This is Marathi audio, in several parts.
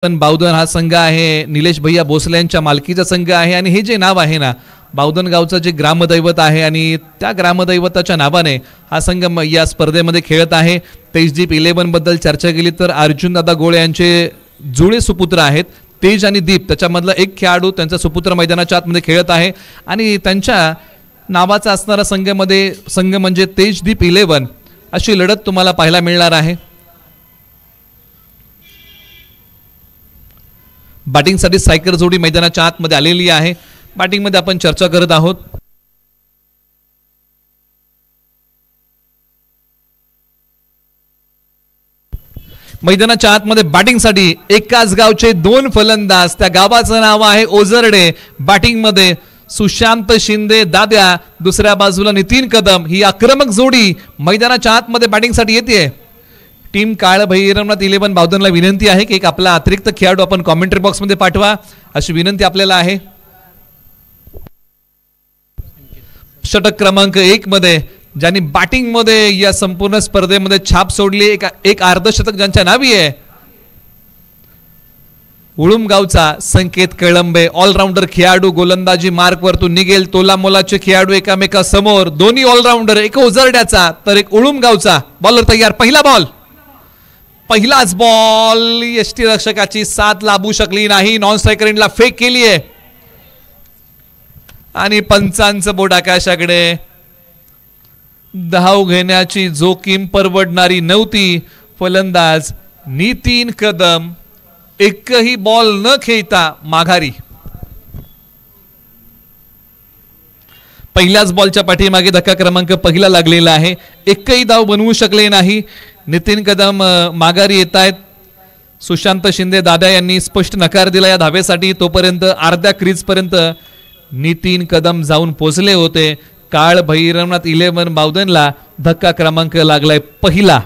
बावधन हा संघ आहे, निलेश भैया भोसले यांच्या मालकीचा संघ आहे आणि हे जे नाव आहे ना बावधन गावचं जे ग्रामदैवत आहे आणि त्या ग्रामदैवताच्या नावाने हा संघ या स्पर्धेमध्ये खेळत आहे। तेजदीप 11 बद्दल चर्चा केली तर अर्जुन दादा गोळे यांचे जुळे सुपुत्र आहेत तेज आणि दीप, त्याच्यामधला एक खेळाडू त्यांचा सुपुत्र मैदानाच्या आतमध्ये खेळत आहे आणि त्यांच्या नावाचा असणारा संघ म्हणजे तेजदीप 11 अशी लढत तुम्हाला पाहायला मिळणार आहे। बॅटिंग साठी सायकर जोडी मैदानाच्या आतमध्ये आलेली आहे। बॅटिंग मध्ये आपण चर्चा करत आहोत। मैदानाच्या आतमध्ये बॅटिंग साठी एकाच गावचे दोन फलंदाज, त्या गावाचं नाव आहे ओझरडे। बॅटिंग मध्ये सुशांत शिंदे दाद्या, दुसऱ्या बाजूला नितीन कदम, ही आक्रमक जोडी मैदानाच्या आतमध्ये बॅटिंग साठी येते। टीम काळ भैरवनाथ 11 बावधनला विनंती आहे की एक आपला अतिरिक्त खेळाडू आपण कमेंट्री बॉक्स मध्ये पाठवा अशी विनंती आपल्याला आहे। षटक क्रमांक 1 मध्ये ज्यांनी बॅटिंग मध्ये या संपूर्ण स्पर्धेमध्ये छाप सोडली, एक अर्धशतक ज्यांच्या नावी आहे, उळुम गावचा संकेत कळंबे ऑलराऊंडर खेळाडू, गोलंदाजी मार्क वरतून निघेल, तोला मोलाचे खेळाडू एकामेका समोर, दोन्ही ऑलराऊंडर, एक ओझरड्याचा तर एक उळुम गावचा। बॉलर तयार, पहिला बॉल, पहिलाच बॉल, यष्टी रक्षकाची साथ लाभू शकली नाही, नॉन स्ट्रायकर एंडला फेक केली आहे आणि पंचांचं बोट आकाशाकडे। धाव घेण्याची जोखीम परवडणारी नव्हती। फलंदाज नितीन कदम एकही बॉल न खेळता माघारी। पहिल्याच बॉलच्या पाठीमागे धक्का क्रमांक पहिला लागलेला आहे, एकही धाव बनवू शकले नाही। नितीन कदम माघारी येत आहेत। सुशांत शिंदे दादा यांनी स्पष्ट नकार दिला या धावेसाठी, तोपर्यंत अर्ध्या क्रीज पर्यंत नितीन कदम जाऊन पोहोचले होते। काळ भैरवनाथ 11 बावधनला धक्का क्रमांक लागलाय पहिला।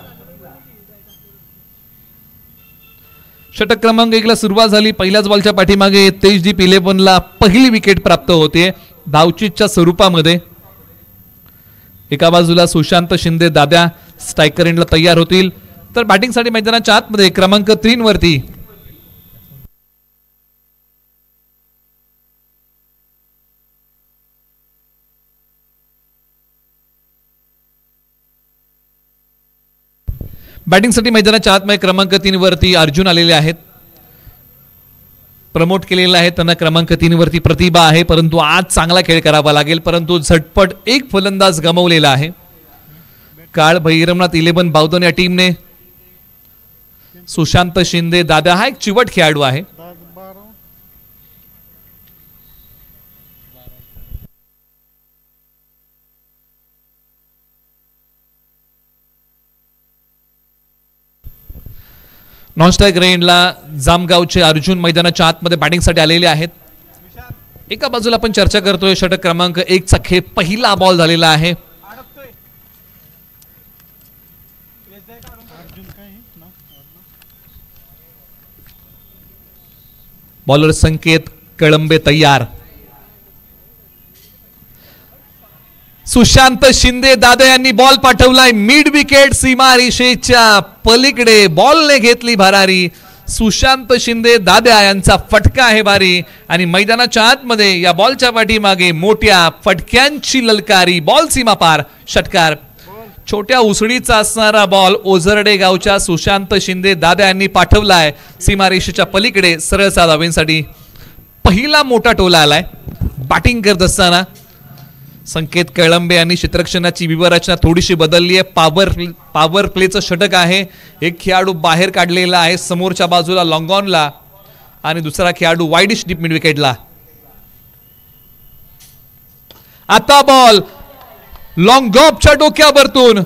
षटक क्रमांक 1 ला सुरुवात झाली। पहिल्याच बॉलच्या पाठीमागे तेजदीप 11 ला पहिली विकेट प्राप्त होते धावचीच्या स्वरूपामध्ये। एका बाजूला सुशांत शिंदे दादा स्ट्रायकर एंडला तयार होतील तर बॅटिंग साठी मैदानाच्या आतमध्ये क्रमांक 3 वरती मैदानाच्या आतमध्ये क्रमांक 3 वरती अर्जुन आलेले आहेत, प्रमोट केलेला आहे त्यांना। क्रमांक 3 वरती प्रतिभा आहे, परंतु आज चांगला खेळ करावा लागेल, परंतु झटपट एक फलंदाज गमावलेला आहे। काळ भैरवनाथ 11 बावधन या टीमने सुशांत शिंदे दादा हा एक चिवट खेळाडू आहे। नॉन स्ट्रायकर एंडला जामगावचे अर्जुन मैदानाच्या आतमध्ये बॅटिंग साठी आलेले आहेत। एका बाजूला आपण चर्चा करतोय षटक क्रमांक 1 चा खेळ पहिला बॉल झालेला आहे। बॉलर संकेत कळंबे तयार। सुशांत शिंदे दादा यांनी बॉल पाठवलाय मिड विकेट सीमारेषेच्या पलीकडे, बॉलने घेतली भरारी। सुशांत शिंदे दादा यांचा फटका आहे भारी आणि मैदानाच्या आतमध्ये या बॉलच्या पाठीमागे मोठ्या फटक्यांची ललकारी, बॉल सीमा पार, षटकार। छोट्या उसळीचा असणारा बॉल ओझरडे गावच्या सुशांत शिंदे दादा यांनी पाठवलाय सीमारेषेच्या पलीकडे सरळ धावेसाठी। पहिला मोठा टोला आलाय बॅटिंग करत असताना। संकेत कळंबे यांनी क्षेत्ररक्षणाची विवरचना थोडीशी बदलली आहे। पॉवर प्लेचं षटक आहे, एक खेळाडू बाहेर काढलेला आहे समोरच्या बाजूला लॉंग ऑनला आणि दुसरा खेळाडू वाईडिश डीप मिड विकेटला। आता बॉल लॉंग ऑफच्या डोक्यावरतून,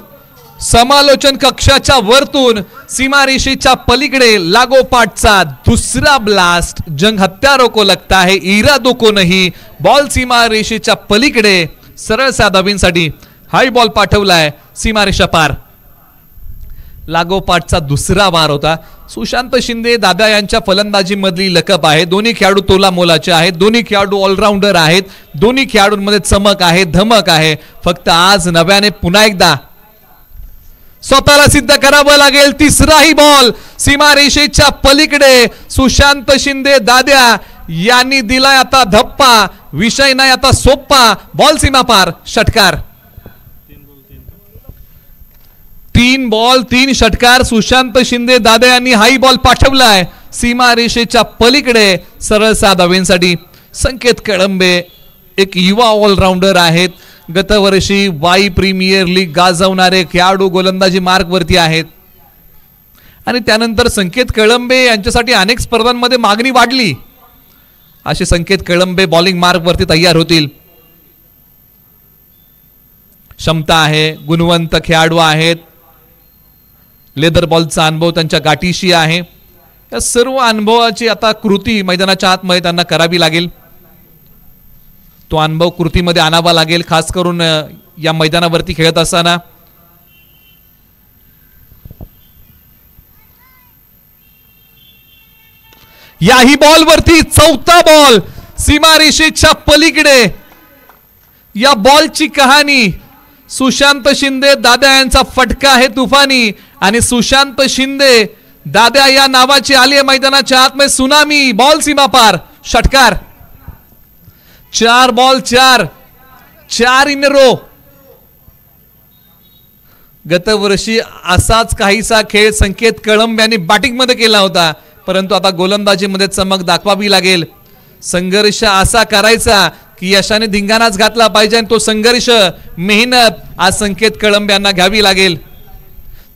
समालोचन कक्षाच्या वरतून सीमारेषेच्या पलीकडे लागोपाठचा दुसरा ब्लास्ट। जंग हत्यारों को लगता है इरादों को नहीं, बॉल सीमारेषेच्या पलीकडे सरळ धावेसाठी हाय बॉल पाठवलाय सीमारेषा पार। लागोपाठचा दुसरा वार होता। सुशांत शिंदे दादा यांच्या फलंदाजी मधली लकप आहे। दोन्ही खेळाडू तोला मोलाचे आहेत, दोन्ही खेळाडू ऑलराऊंडर आहेत, दोन्ही खेळाडूंमध्ये चमक आहे, धमक आहे। फक्त आज नव्याने पुन्हा एकदा स्वतःला सिद्ध करावं लागेल. तिसराही बॉल सीमारेषेच्या पलीकडे. सुशांत शिंदे दाद्या यांनी दिलाय आता धप्पा. विषय नाही आता सोप्पा. बॉल सीमा पार. षटकार. 3 बॉल 3 षटकार. सुशांत शिंदे दाद्या यांनी हाई बॉल पाठवलाय सीमारेषेच्या पलीकडे सरळ 6 धावेंसाठी. संकेत कळंबे एक युवा ऑलराऊंडर आहेत. गतवर्षी वाई प्रीमियर लीग गाजवणारे खेळाडू गोलंदाजी मार्ग वरती आहेत आणि त्यानंतर संकेत कळंबे यांच्यासाठी अनेक स्पर्धांमध्ये मागणी वाढली. असे संकेत कळंबे बॉलिंग मार्ग वरती तयार होतील. क्षमता आहे, गुणवंत खेळाडू आहेत. लेदर बॉलचा अनुभव त्यांच्या गाठीशी आहे. या सर्व अनुभवाची आता कृती मैदानाच्या आतमध्ये त्यांना करावी लागेल. तो अनुभव कृतीमध्ये आणावा लागेल, खास करून या मैदानावरती खेळत असताना. याही बॉल वरती 4था बॉल सीमारेषेच्या पलीकडे. या बॉलची कहाणी सुशांत शिंदे दाद्या यांचा फटका आहे तुफानी आणि सुशांत शिंदे दाद्या या नावाची आली आहे मैदानाच्या आतमध्ये सुनामी. बॉल सीमा पार. षटकार. 4 बॉल 4 इन रो. गतवर्षी असाच काहीसा खेळ संकेत कळंब यांनी बॅटिंग मध्ये केला होता, परंतु आता गोलंदाजीमध्ये चमक दाखवावी लागेल. संघर्ष असा करायचा की यशाने धिंगाणाच घातला पाहिजे आणि तो संघर्ष मेहनत आज संकेत कळंब यांना घ्यावी लागेल.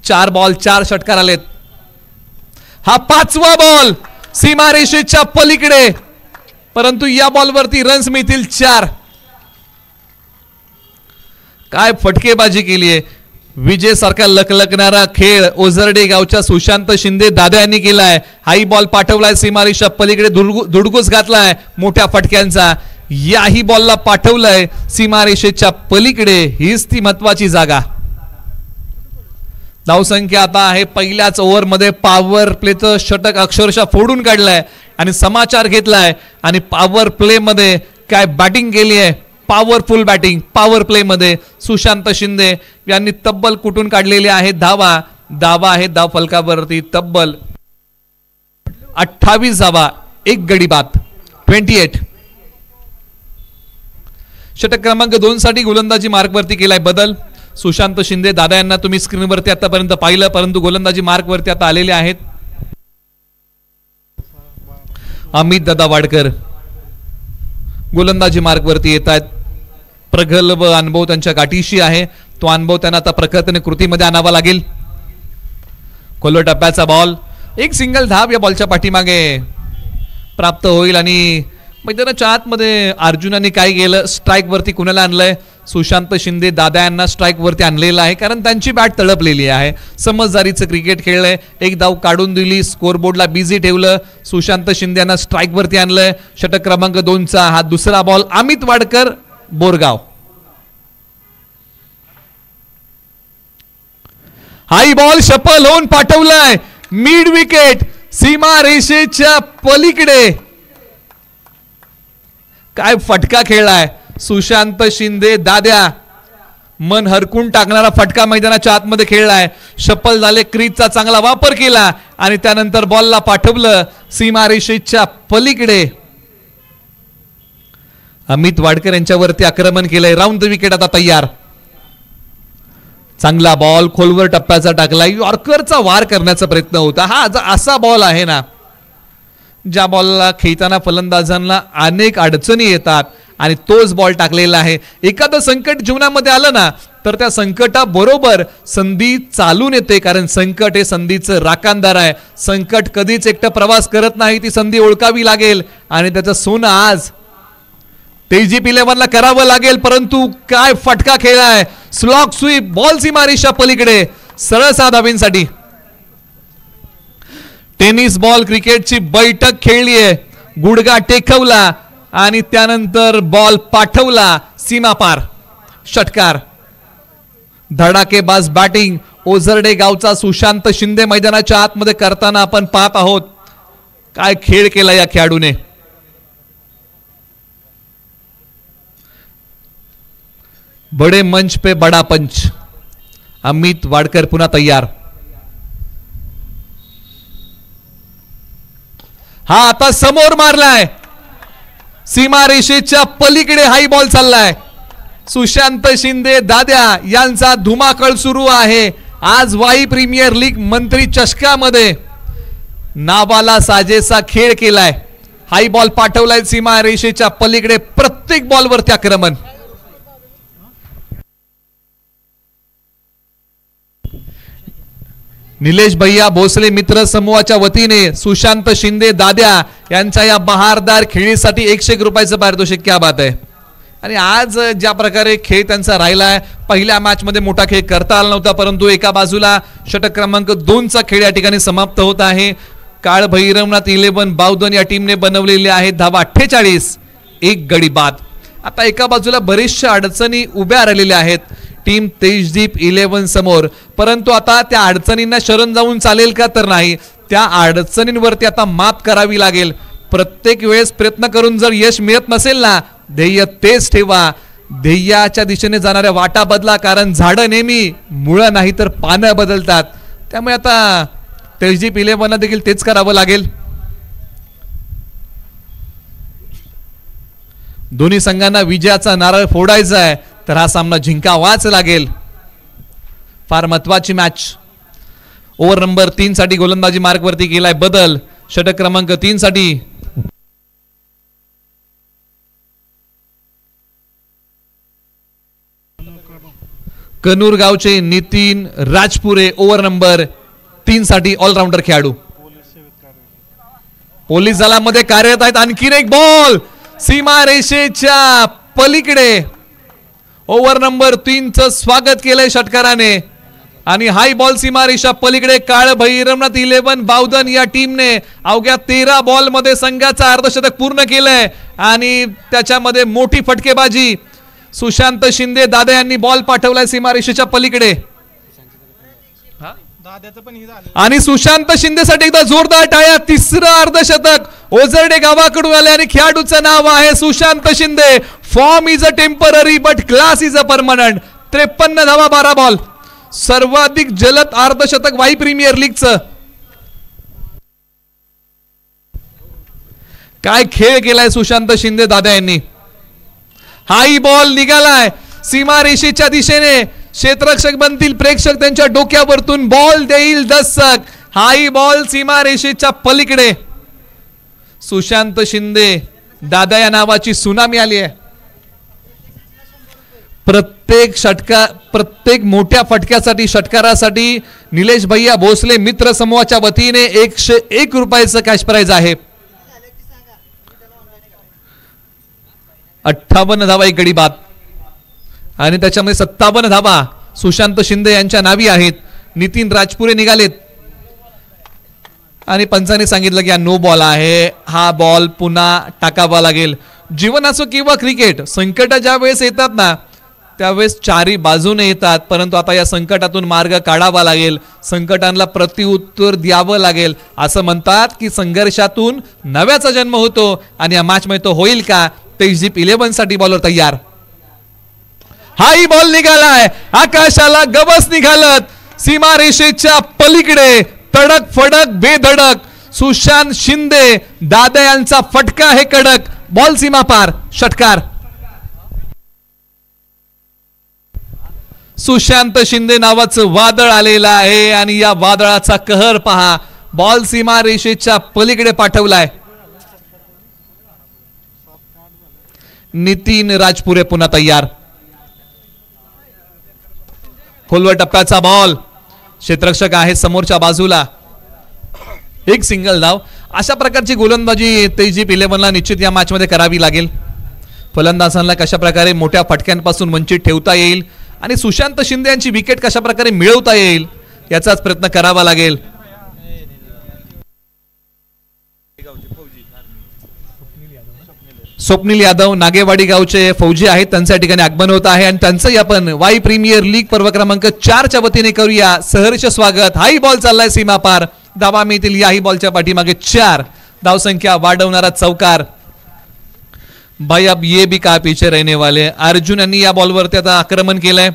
4 बॉल 4 षटकार आलेत. हा 5वा बॉल सीमारेषेच्या पलीकडे, परंतु या बॉलवरती रन्स मिळतील 4. काय फटकेबाजी केली आहे. विजय सारखा लकलकणारा खेळ ओझरडे गावच्या सुशांत शिंदे दादा यांनी केलाय. हाई बॉल पाठवलाय सीमारेषा पलीकडे, धुडगूस घातलाय मोठ्या फटक्यांचा. याही बॉलला पाठवलंय सीमारेषेच्या पलीकडे. हीच ती महत्वाची जागा. धावसंख्या आता आहे पहिल्याच ओव्हरमध्ये पॉवर प्लेचं षटक अक्षरशः फोडून काढलाय आणि समाचार घेतलाय आणि पॉवर प्ले मध्ये काय बॅटिंग केली आहे. पॉवरफुल बॅटिंग पॉवर प्ले मध्ये सुशांत शिंदे यांनी तब्बल कुठून काढलेले आहेत धावा आहे धाव फलकावरती तब्बल 28 धावा, 1 गडी बाद. 28. षटक क्रमांक 2 साठी गोलंदाजी मार्गवरती केलाय बदल. सुशांत शिंदे दादा यांना तुम्ही स्क्रीनवरती आतापर्यंत पाहिलं, परंतु गोलंदाजी मार्गवरती आता आलेले आहेत अमित दादा वाडकर. गोलंदाजी मार्गवरती येत आहेत. प्रगल्भ अनुभव त्यांच्या गाठीशी आहे. तो अनुभव त्यांना आता प्रखरतेने कृतीमध्ये आणावा लागेल. खोलवर टप्प्याचा बॉल. एक सिंगल धाव या बॉलच्या पाठीमागे प्राप्त होईल आणि मैदानाच्या आतमध्ये अर्जुनाने काय केलं, स्ट्राईक वरती कुणाला आणलंय. सुशांत शिंदे दादा यांना स्ट्राईक वरती आणलेलं आहे, कारण त्यांची बॅट तळपलेली आहे. समजदारीचं क्रिकेट खेळलंय. एक धाव काढून दिली, स्कोरबोर्डला बिझी ठेवलं. सुशांत शिंदे यांना स्ट्राईक वरती आणलंय. षटक क्रमांक 2चा हा दुसरा बॉल. अमित वाडकर बोरगाव. हाई बॉल शफल होऊन पाठवलाय मिड विकेट सीमा रेषेच्या पलीकडे. काय फटका खेळलाय सुशांत शिंदे दाद्या. मन हरकून टाकणारा फटका मैदानाच्या आतमध्ये खेळलाय. शफल झाले, क्रीजचा चांगला वापर केला आणि त्यानंतर बॉलला पाठवलं सीमारेषेच्या पलीकडे. अमित वाडकर यांच्यावरती आक्रमण केलंय. राऊंड द विकेट आता तयार. चांगला बॉल खोलवर टप्प्याचा टाकला. यॉर्करचा वार करण्याचा प्रयत्न होता. हा असा बॉल आहे ना ज्या बॉलला खेळताना फलंदाजांना अनेक अडचणी येतात आणि तोच बॉल टाकलेला आहे. एखादं संकट जीवनामध्ये आलं ना तर त्या संकटाबरोबर संधी चालून येते, कारण संकट हे संधीचं राखणदार आहे. संकट कधीच एकटं प्रवास करत नाही. ती संधी ओळखावी लागेल आणि त्याचं सोनं आज तेजीप 11ला करावं लागेल. परंतु काय फटका खेळाय. Slog sweep. बॉल सीमारेषा पलीकडे सरळ 6 धावेंसाठी. टेनिस बॉल क्रिकेटची बैठक खेळली आहे. गुडघा टेकवला आणि त्यानंतर बॉल पाठवला सीमा पार. षटकार. धडाकेबाज बॅटिंग ओझरडे गावचा सुशांत शिंदे मैदानाच्या आतमध्ये करताना आपण पाहत आहोत. काय खेळ केला या खेळाडूने. बड़े मंच पे बड़ा पंच अमित वाडकर पुन्हा तयार. हा आता समोर मारलाय, सीमारेषेच्या पलीकडे हाई बॉल चाललाय. सुशांत शिंदे दाद्या यांचा धुमाकळ सुरू आहे. आज वाई प्रीमियर लीग मंत्री चषकामध्ये नावाला साजेसा खेळ केलाय. हाई बॉल पाठवलाय सीमारेषेच्या पलीकडे, प्रत्येक बॉलवरती आक्रमण. निलेश भैया भोसले मित्र समूहाच्या वतीने सुशांत शिंदे दाद्या यांच्या या बहारदार खेळीसाठी 101 रुपयाचं पारितोषिक. क्या बात आहे. आणि आज ज्या प्रकारे खेळ त्यांचा राहिलाय, पहिल्या मॅच मध्ये मोठा खेळ करता आला नव्हता, परंतु एका बाजूला षटक क्रमांक 2चा खेळ या ठिकाणी समाप्त होत आहे. काळ भैरवनाथ 11 बावधन या टीमने बनवलेले आहेत धावा 48, 1 गडी बाद. आता एका बाजूला बरेचशा अडचणी उभ्या राहिलेल्या आहेत टीम तेजदीप 11 समोर, परंतु आता त्या अडचणींना शरण जाऊन चालेल का तर नाही. त्या अडचणींवरती आता मात करावी लागेल. प्रत्येक वेळेस प्रयत्न करून जर यश मिळत नसेल ना, ध्येय तेच ठेवा. ध्येयाच्या दिशेने जाणाऱ्या वाटा बदला, कारण झाडं नेहमी मुळं नाही तर पानं बदलतात. त्यामुळे आता तेजदीप 11 देखील तेच करावं लागेल. दोन्ही संघांना विजयाचा नारळ फोडायचा आहे, तर हा सामना जिंकावाच लागेल. फार महत्वाची मॅच. ओव्हर नंबर 3 साठी गोलंदाजी मार्क वरती केलाय बदल. षटक क्रमांक 3 साठी कनूर गावचे नितीन राजपुरे ओव्हर नंबर 3 साठी ऑलराऊंडर खेळाडू. पोलीस दलामध्ये कार्यरत आहेत. आणखीन एक बॉल सीमारेषेच्या पलीकडे. ओव्हर नंबर 3चं स्वागत केलंय षटकाराने आणि हाई बॉल सीमारेषा पलीकडे. काळ भैरवनाथ 11 बावधन या टीमने अवघ्या 13 बॉल मध्ये संघाचा अर्धशतक पूर्ण केलंय आणि त्याच्यामध्ये मोठी फटकेबाजी. सुशांत शिंदे दादा यांनी बॉल पाठवलाय सीमारेषेच्या पलीकडे आणि सुशांत शिंदेसाठी एकदा जोरदार टाळ्या. तिसरं अर्धशतक ओझरडे गावाकडून आले आणि खेळाडूचं नाव आहे Sushant Shinde. Form is a temporary but class is a permanent. 53 धावा 12 बॉल. सर्वाधिक जलद अर्धशतक वाई प्रीमियर लीगचं. काय खेळ केलाय सुशांत शिंदे दादा यांनी. हाई बॉल निघालाय सीमारेषेच्या दिशेने. क्षेत्ररक्षक बनतील प्रेक्षक, त्यांच्या डोक्यावरतून बॉल देईल दर्शक. हाई बॉल सीमारेषेच्या पलीकडे. सुशांत शिंदे दादा या नावाची सुनामी आली आहे. प्रत्येक मोठ्या फटक्यासाठी षटकारासाठी निलेश भैया भोसले मित्र समूहाच्या वतीने 101 रुपयाचं कॅश प्राइज आहे. 58 धावा 1 गडी बाद आणि त्याच्यामध्ये 57 धावा सुशांत शिंदे यांच्या नावी आहेत. नितीन राजपुरे निघालेत आणि पंचांनी सांगितलं की हा नो बॉल आहे, हा बॉल पुन्हा टाकावा लागेल. जीवन असो किंवा क्रिकेट, संकट ज्या वेळेस येतात ना त्यावेळेस चारी बाजूने येतात, परंतु आता या संकटातून मार्ग काढावा लागेल. संकटांना प्रत्युत्तर द्यावं लागेल. असं म्हणतात की संघर्षातून नव्याचा जन्म होतो आणि या मॅच मध्ये तो होईल का. तेजदीप 11 साठी बॉलर तयार. हाई बॉल निघालाय आकाशाला गवस निघालत. सीमारेषेच्या पलीकडे तडक फडक बेधडक. सुशांत शिंदे दादा यांचा फटका हे कडक. बॉल सीमा पार. षटकार. सुशांत शिंदे नावाचं वादळ आलेलं आहे आणि या वादळाचा कहर पहा. बॉल सीमारेषेच्या पलीकडे पाठवलाय. नितीन राजपुरे पुन्हा तयार. खोलवर टप्प्याचा बॉल. क्षेत्ररक्षक आहे समोरच्या बाजूला. एक सिंगल धाव. अशा प्रकारची गोलंदाजी तेजदीप 11ला निश्चित या मॅच मध्ये करावी लागेल. फलंदाजांना कशा प्रकारे मोठ्या फटक्यांपासून वंचित ठेवता येईल आणि सुशांत शिंदे यांची विकेट कशा प्रकारे मिळवता येईल याचाच प्रयत्न करावा लागेल. स्वप्नील यादव नागेवाडी गावचे फौजी आहेत, त्यांच्या ठिकाणी आगमन होत आहे आणि त्यांचंही आपण वाई प्रीमियर लीग पर्व क्रमांक 4च्या वतीने करूया सहर्ष स्वागत. हाई बॉल चाललाय सीमा पार. धावा मिळतील याही बॉलच्या पाठीमागे 4. धावसंख्या वाढवणारा चौकार. भाई अब ये भी का पीछे रहने वाले. अर्जुन यांनी या बॉलवरती आता आक्रमण केलंय.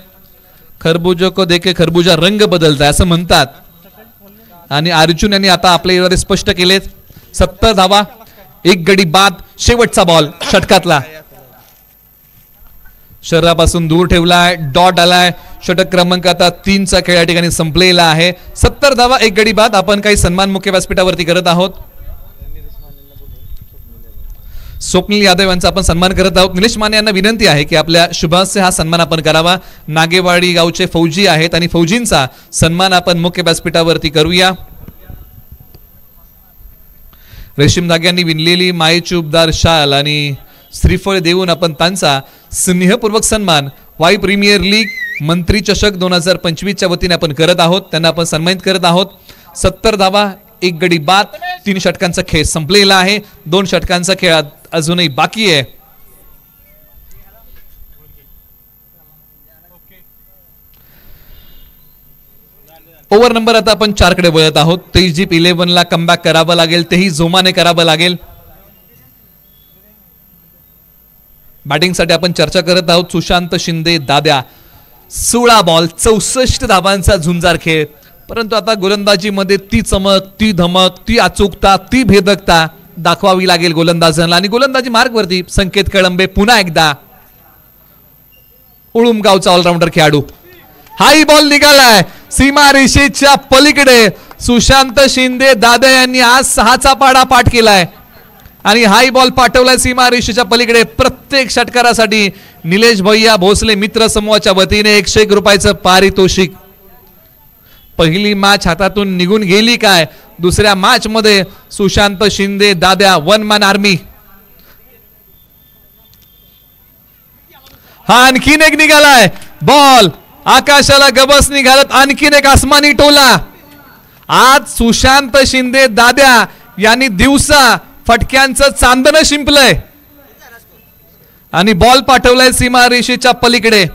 खरबूजा को देखे खरबूजा रंग बदलताय असं म्हणतात आणि अर्जुन यांनी आता आपले इरादे स्पष्ट केलेत. 70 धावा, 1 गडी बाद. शेवटचा बॉल षटकातला शरीरापासून दूर ठेवलाय, डॉट आलाय. षटक क्रमांक आता 3चा खेळ या ठिकाणी संपलेला आहे. 70 धावा, 1 गडी बाद. आपण काही सन्मान मुख्य व्यासपीठावरती करत आहोत. स्वप्नील यादव यांचा आपण सन्मान करत आहोत. निलेश माने यांना विनंती आहे की आपल्या शुभास्य हा सन्मान आपण करावा. नागेवाडी गावचे फौजी आहेत आणि फौजींचा सन्मान आपण मुख्य व्यासपीठावरती करूया. रेशीम धाग्यांनी विणलेली मायेचूबदार शाल आणि श्रीफळ देऊन आपण त्यांचा स्नेहपूर्वक सन्मान वाई प्रीमियर लीग मंत्री चषक 2025च्या वतीने आपण करत आहोत. त्यांना आपण सन्मानित करत आहोत. 70 धावा, 1 गडी बाद. 3 षटकांचा खेळ संपलेला आहे. 2 षटकांचा खेळ अजूनही बाकी आहे. ओव्हर नंबर आता आपण 4 कडे वळत आहोत. 23-11 ला कमबॅक करावं लागेल, तेही जोमाने करावं लागेल. बॅटिंगसाठी आपण चर्चा करत आहोत. सुशांत शिंदे दाद्या 16 बॉल 64 धावांचा झुंजार खेळ. परंतु आता गोलंदाजीमध्ये ती चमक, ती धमक, ती अचूकता, ती भेदकता दाखवावी लागेल गोलंदाजांना. आणि गोलंदाजी मार्गवरती संकेत कळंबे पुन्हा एकदा उळुमगावचा ऑलराऊंडर खेळाडू. हाई बॉल निघालाय सीमा रेषेच्या पलीकडे. सुशांत शिंदे दादा यांनी आज 6चा पाडा पाठ केलाय आणि हाई बॉल पाठवलाय सीमा रेषेच्या पलीकडे. प्रत्येक षटकारासाठी निलेश भैया भोसले मित्र समूहाच्या वतीने 101 रुपयाचं पारितोषिक. पहिली मॅच हातातून निघून गेली काय? दुसऱ्या मॅच मध्ये सुशांत शिंदे दाद्या 1 मॅन आर्मी. हा आणखीन एक निघालाय बॉल आकाशाला गबस निघालत. आणखीन एक आसमानी टोला. आज सुशांत शिंदे दाद्या यांनी दिवसा फटक्यांचं चांदणं शिंपलंय आणि बॉल पाठवलाय सीमा रेषेच्या पलीकडे.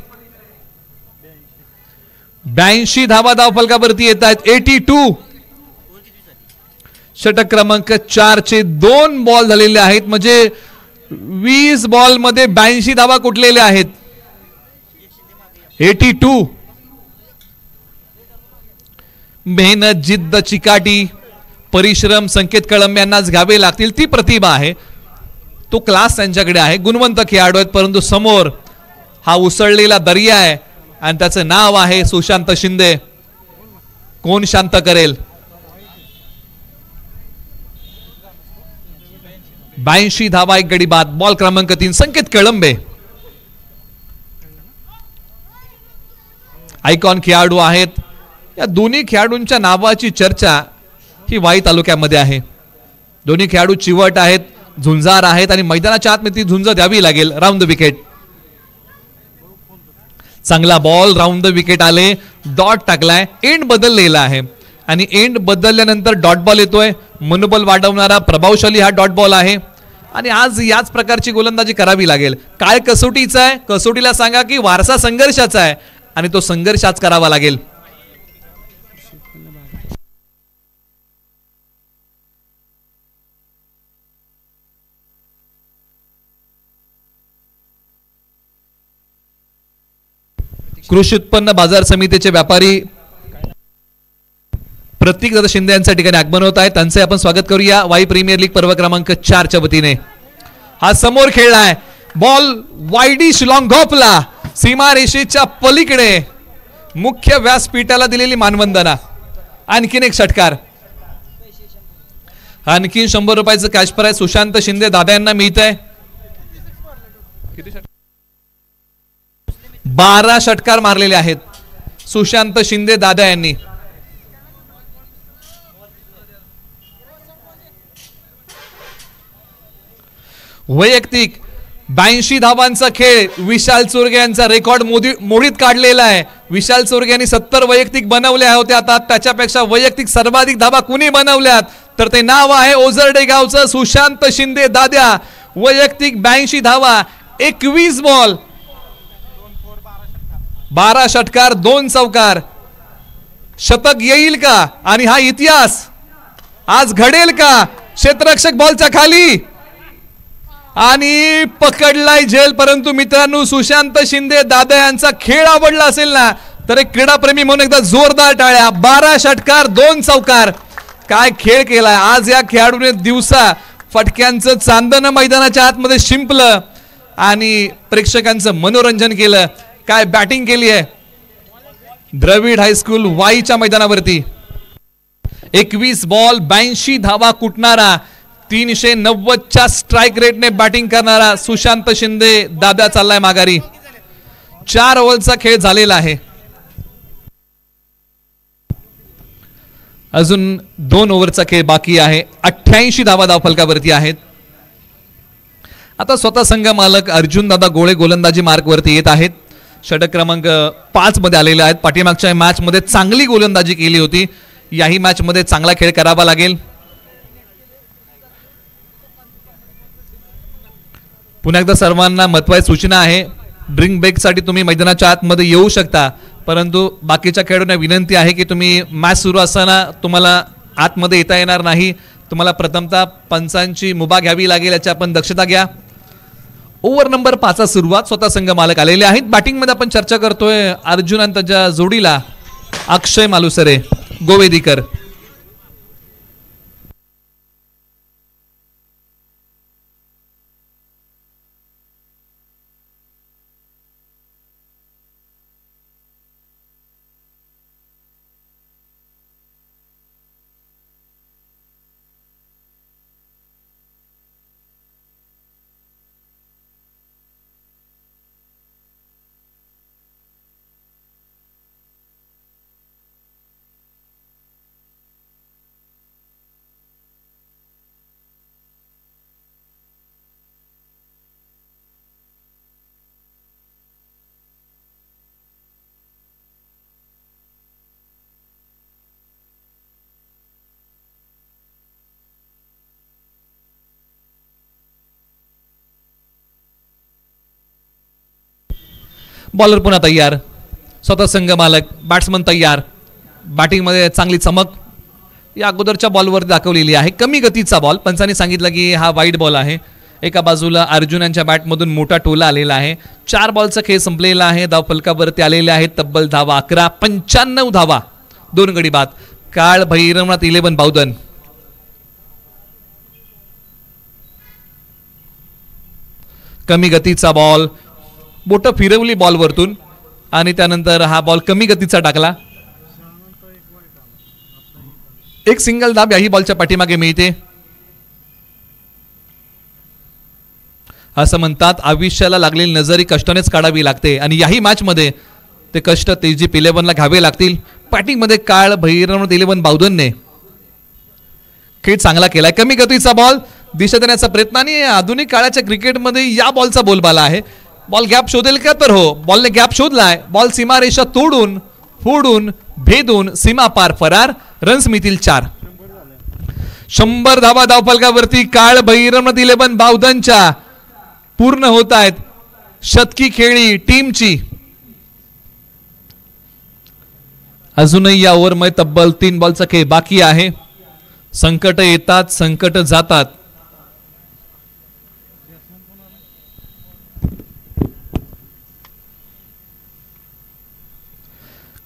82 धावा धावफलकावरती येत आहेत. 82. षटक क्रमांक 4 चे 2 बॉल झालेले आहेत. म्हणजे 20 बॉल मध्ये 82 धावा कुठलेल्या आहेत. 82. मेहनत, जिद्द, चिकाटी, परिश्रम संकेत कळंबे यांनाच घ्यावे लागतील. ती प्रतिभा आहे, तो क्लास त्यांच्याकडे आहे. गुणवंत खेळाडू आहेत. परंतु समोर हा उसळलेला दर्या आहे आणि त्याचं नाव आहे सुशांत शिंदे. कोण शांत करेल? 82 धावा, 1 गडी बाद. बॉल क्रमांक 3 संकेत कळंबे. आयकॉन खेळाडू आहेत. या दोन्ही खेळाडूंच्या नावाची चर्चा ही वाई तालुक्यामध्ये आहे. दोन्ही खेळाडू चिवट आहेत, झुंजार आहेत आणि मैदानाच्या आतमध्ये ती झुंज द्यावी लागेल. Round the wicket. चांगला बॉल, राऊंड द विकेट आले. डॉट टाकलाय. एंड बदललेला आहे आणि एंड बदलल्यानंतर डॉट बॉल येतोय. मनोबल वाढवणारा प्रभावशाली हा डॉट बॉल आहे आणि आज याच प्रकारची गोलंदाजी करावी लागेल. काय कसोटीचा आहे? कसोटीला सांगा की वारसा संघर्षाचा आहे आणि तो संघर्ष आज करावा लागेल. कृषी उत्पन्न बाजार समितीचे व्यापारी प्रतीक दादा शिंदे यांच्या ठिकाणी आगमन होत आहे. त्यांचे आपण स्वागत करूया वाई प्रीमियर लीग पर्व क्रमांक 4 च्या वतीने. हा समोर खेळलाय बॉल वाईडिश लॉंग ऑफला सीमा रेषेच्या पलीकडे. मुख्य व्यासपीठाला दिलेली मानवंदना. आणखीन एक षटकार. आणखीन 100 रुपयाचं कॅश प्राइज सुशांत शिंदे दादा यांना मिळत आहे. 12 षटकार मारलेले आहेत सुशांत शिंदे दादा यांनी. वैयक्तिक 82 धावांचा खेळ विशाल चोरगे यांचा रेकॉर्ड मोडीत काढलेला आहे. विशाल चोरगे यांनी 70 वैयक्तिक बनवल्या होत्या. आता त्याच्यापेक्षा वैयक्तिक सर्वाधिक धावा कुणी बनवल्यात तर ते नाव आहे ओझरडे गावचं सुशांत शिंदे दाद्या. वैयक्तिक 82 धावा, 21 बॉल, 12 षटकार, 2 चौकार. शतक येईल का आणि हा इतिहास आज घडेल का? क्षेत्ररक्षक बॉलच्या खाली आणि पकडलाय झेल. परंतु मित्रांनो सुशांत शिंदे दादा यांचा खेळ आवडला असेल ना तर एक क्रीडाप्रेमी म्हणून एकदा जोरदार टाळ्या. 12 षटकार 2 चौकार. काय खेळ केलाय आज या खेळाडूने. दिवसा फटक्यांचं चांदणं मैदानाच्या आतमध्ये शिंपलं आणि प्रेक्षकांचं मनोरंजन केलं. काय बॅटिंग केली आहे द्रविड हायस्कूल वाईच्या मैदानावरती. 21 बॉल 82 धावा कुटणारा, 390च्या स्ट्राइक रेटने बॅटिंग करणारा सुशांत शिंदे दादा चाललाय माघारी. 4 ओव्हरचा खेळ झालेला आहे. अजून 2 ओव्हरचा खेळ बाकी आहे. 88 धावा धावफलकावरती आहेत. आता स्वतः संघ मालक अर्जुन दादा गोळे गोलंदाजी मार्कवरती येत आहेत. षटक क्रमांक 5 मध्ये आलेले आहेत. पाठीमागच्या मॅच मध्ये चांगली गोलंदाजी केली होती. याही मॅच मध्ये चांगला खेळ करावा लागेल. पुन्हा एकदा सर्वांना महत्त्वाची सूचना आहे. ड्रिंक ब्रेक साठी तुम्ही मैदानाच्या आतमध्ये येऊ शकता, परंतु बाकीच्या खेळाडूंना विनंती आहे की तुम्ही मॅच सुरू असताना तुम्हाला आतमध्ये येता येणार नाही. तुम्हाला प्रथमतः पंचांची मुभा घ्यावी लागेल, याची आपण दक्षता घ्या. ओव्हर नंबर 5 सुरुवात. स्वतः संघ मालक आलेले आहेत. बॅटिंग मध्ये आपण चर्चा करतोय अर्जुन आणि त्याच्या जोडीला अक्षय मालुसरे गोवेदीकर. बॉलर पुन्हा तयार. स्वतः संघ मालक बॅट्समन तयार. बॅटिंग मध्ये चांगली चमक या अगोदरच्या बॉलवर दाखवलेली आहे. कमी गतीचा बॉल. पंचांनी सांगितलं की हा वाईड बॉल आहे. एका बाजूला अर्जुन यांच्या बॅटमधून मोठा टोला आलेला आहे. 4 बॉलचा खेळ संपलेला आहे. धाव फलकावरती आलेले आहेत तब्बल धावा 11. 95 धावा 2 गडी बाद. काळ भैरवनाथ 11 बावधन. कमी गतीचा बॉल. बोट फिरवली बॉलवरतून आणि त्यानंतर हा बॉल कमी गतीचा टाकला. एक सिंगल धाब याही बॉलच्या पाठीमागे मिळते. असं म्हणतात आयुष्याला लागलेली नजरी कष्टानेच काढावी लागते आणि याही मॅच मध्ये ते कष्ट तेजीप 11ला घ्यावे लागतील. बॅटिंग मध्ये काळ भैरवनाथ 11 बावधनने खेळ चांगला केलाय. कमी गतीचा बॉल दिशा देण्याचा प्रयत्न आणि आधुनिक काळाच्या क्रिकेटमध्ये या बॉलचा बोलबाला आहे. बॉल गॅप शोधेल का? तर हो, बॉलने गॅप शोधलाय. बॉल सीमारेषा तोडून फोडून भेदून सीमा पार फरार. रन्स मिळतील 4. 100 धावा धावफलकावरती काळ भैरवनाथ 11 बावधनच्या पूर्ण होत आहेत. शतकी खेळी टीमची. अजूनही या ओव्हरमध्ये तब्बल 3 बॉलचा खेळ बाकी आहे. संकट येतात संकट जातात.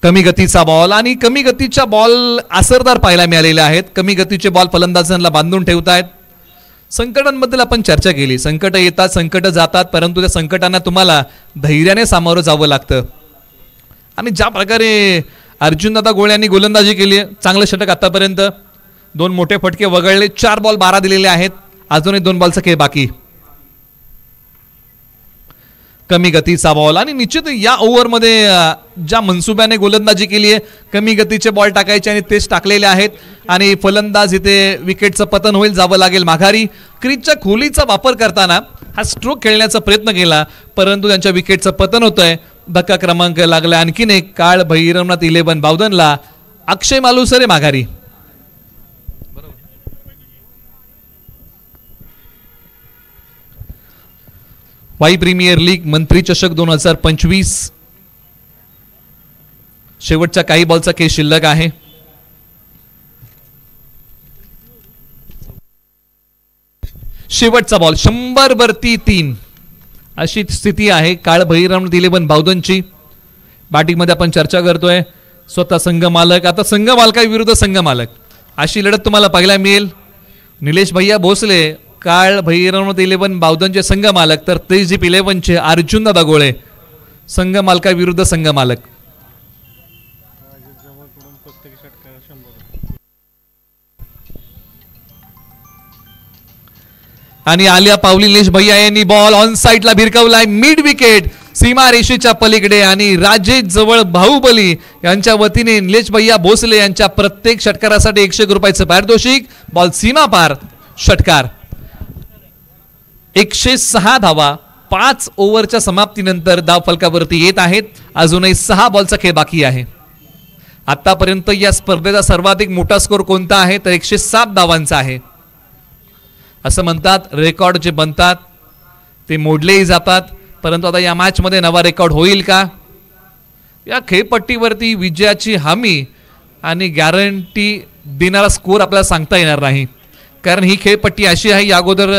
कमी गतीचा बॉल आणि कमी गतीच्या बॉल असरदार पाहायला मिळालेले आहेत. कमी गतीचे बॉल फलंदाजांना बांधून ठेवतायत. संकटांबद्दल आपण चर्चा केली. संकट येतात संकट जातात, परंतु त्या संकटांना तुम्हाला धैर्याने सामोरं जावं लागतं. आणि ज्या प्रकारे अर्जुनदादा गोळे यांनी गोलंदाजी केली, चांगलं षटक आतापर्यंत. 2 मोठे फटके वगळले. 4 बॉल 12 दिलेले आहेत. अजूनही 2 बॉलचा खेळ बाकी. कमी गतीचा बॉल आणि निश्चित या ओव्हरमध्ये ज्या मनसुब्याने गोलंदाजी केली आहे, कमी गतीचे बॉल टाकायचे आणि तेच टाकलेले आहेत. आणि फलंदाज इथे विकेटचं पतन होईल, जावं लागेल माघारी. क्रीजच्या खोलीचा वापर करताना हा स्ट्रोक खेळण्याचा प्रयत्न केला, परंतु त्यांच्या विकेटचं पतन होतंय. धक्का क्रमांक लागला आणखीन एक. काळ भैरवनाथ 11 बावधनला. अक्षय मालुसरे माघारी. वाई प्रीमियर लीग मंत्री चषक 2025 शेवटच्या काही बॉलचा खेळ शिल्लक आहे. शेवटचा बॉल 100 वरती 3 अशी स्थिती आहे काळ भैरवनाथ 11 बावधनची. बॅटिंगमध्ये आपण चर्चा करतोय स्वतः संघ मालक, आता संघ मालकाविरुद्ध संघ मालक अशी लढत तुम्हाला पाहायला मिळेल. निलेश भैया भोसले काळ भैरवनाथ 11 बावधनचे संघ मालक, तर तेजीप 11चे अर्जुन दादा गोळे संघ मालकाविरुद्ध संघ मालक. आणि आलिया पावली निलेश भैया यांनी बॉल ऑन साइडला भिरकवलाय, मिड विकेट सीमा रेषेच्या पलीकडे. आणि राजेश जवळ बाहुबली यांच्या वतीने निलेश भैया भोसले यांच्या प्रत्येक षटकारासाठी 101 रुपयाचं पारितोषिक. बॉल सीमा पार, षटकार. 106 धावा 5 ओव्हरच्या समाप्तीनंतर धाव फलकावरती येत आहेत. अजूनही 6 बॉलचा खेळ बाकी आहे. आतापर्यंत या स्पर्धेचा सर्वाधिक मोठा स्कोर कोणता आहे तर 107 धावांचा आहे. असं म्हणतात रेकॉर्ड जे बनतात ते मोडलेही जातात, परंतु आता या मॅच मध्ये नवा रेकॉर्ड होईल का? या खेळपट्टीवरती विजयाची हमी आणि गॅरंटी देणारा स्कोर आपल्याला सांगता येणार नाही, कारण ही खेळपट्टी अशी आहे. या अगोदर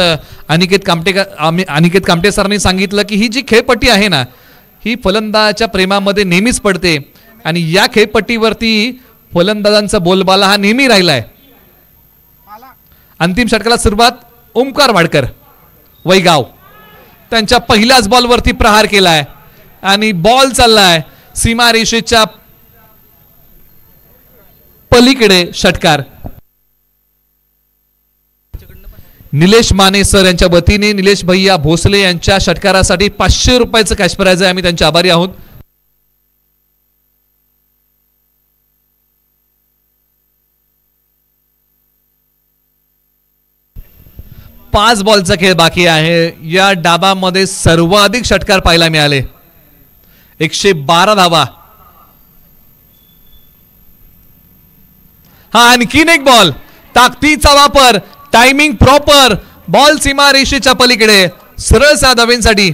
अनिकेत कामटे सरांनी सांगितलं की ही जी खेळपट्टी आहे ना ही फलंदाजाच्या प्रेमामध्ये नेहमीच पडते आणि या खेळपट्टीवरती फलंदाजांचा बोलबाला हा नेहमी राहिलाय. अंतिम षटकाला सुरुवात ओमकार वाडकर वैगाव त्यांच्या पहिल्याच बॉलवरती प्रहार केलाय आणि बॉल चाललाय सीमा रेषेच्या पलीकडे, षटकार. निलेश माने सर यांच्या वतीने निलेश भैया भोसले यांच्या षटकारासाठी 500 रुपयाचं कॅश प्राइज आहे. आम्ही त्यांचे आभारी आहोत. पाच बॉलचा खेळ बाकी आहे. या डाबामध्ये सर्वाधिक षटकार पाहायला मिळाले, 112 धावा. हा आणखीन एक बॉल, ताकदीचा वापर, टायमिंग प्रॉपर, बॉल सीमा रेषेच्या पलीकडे, सरळ सा धावेंसाठी.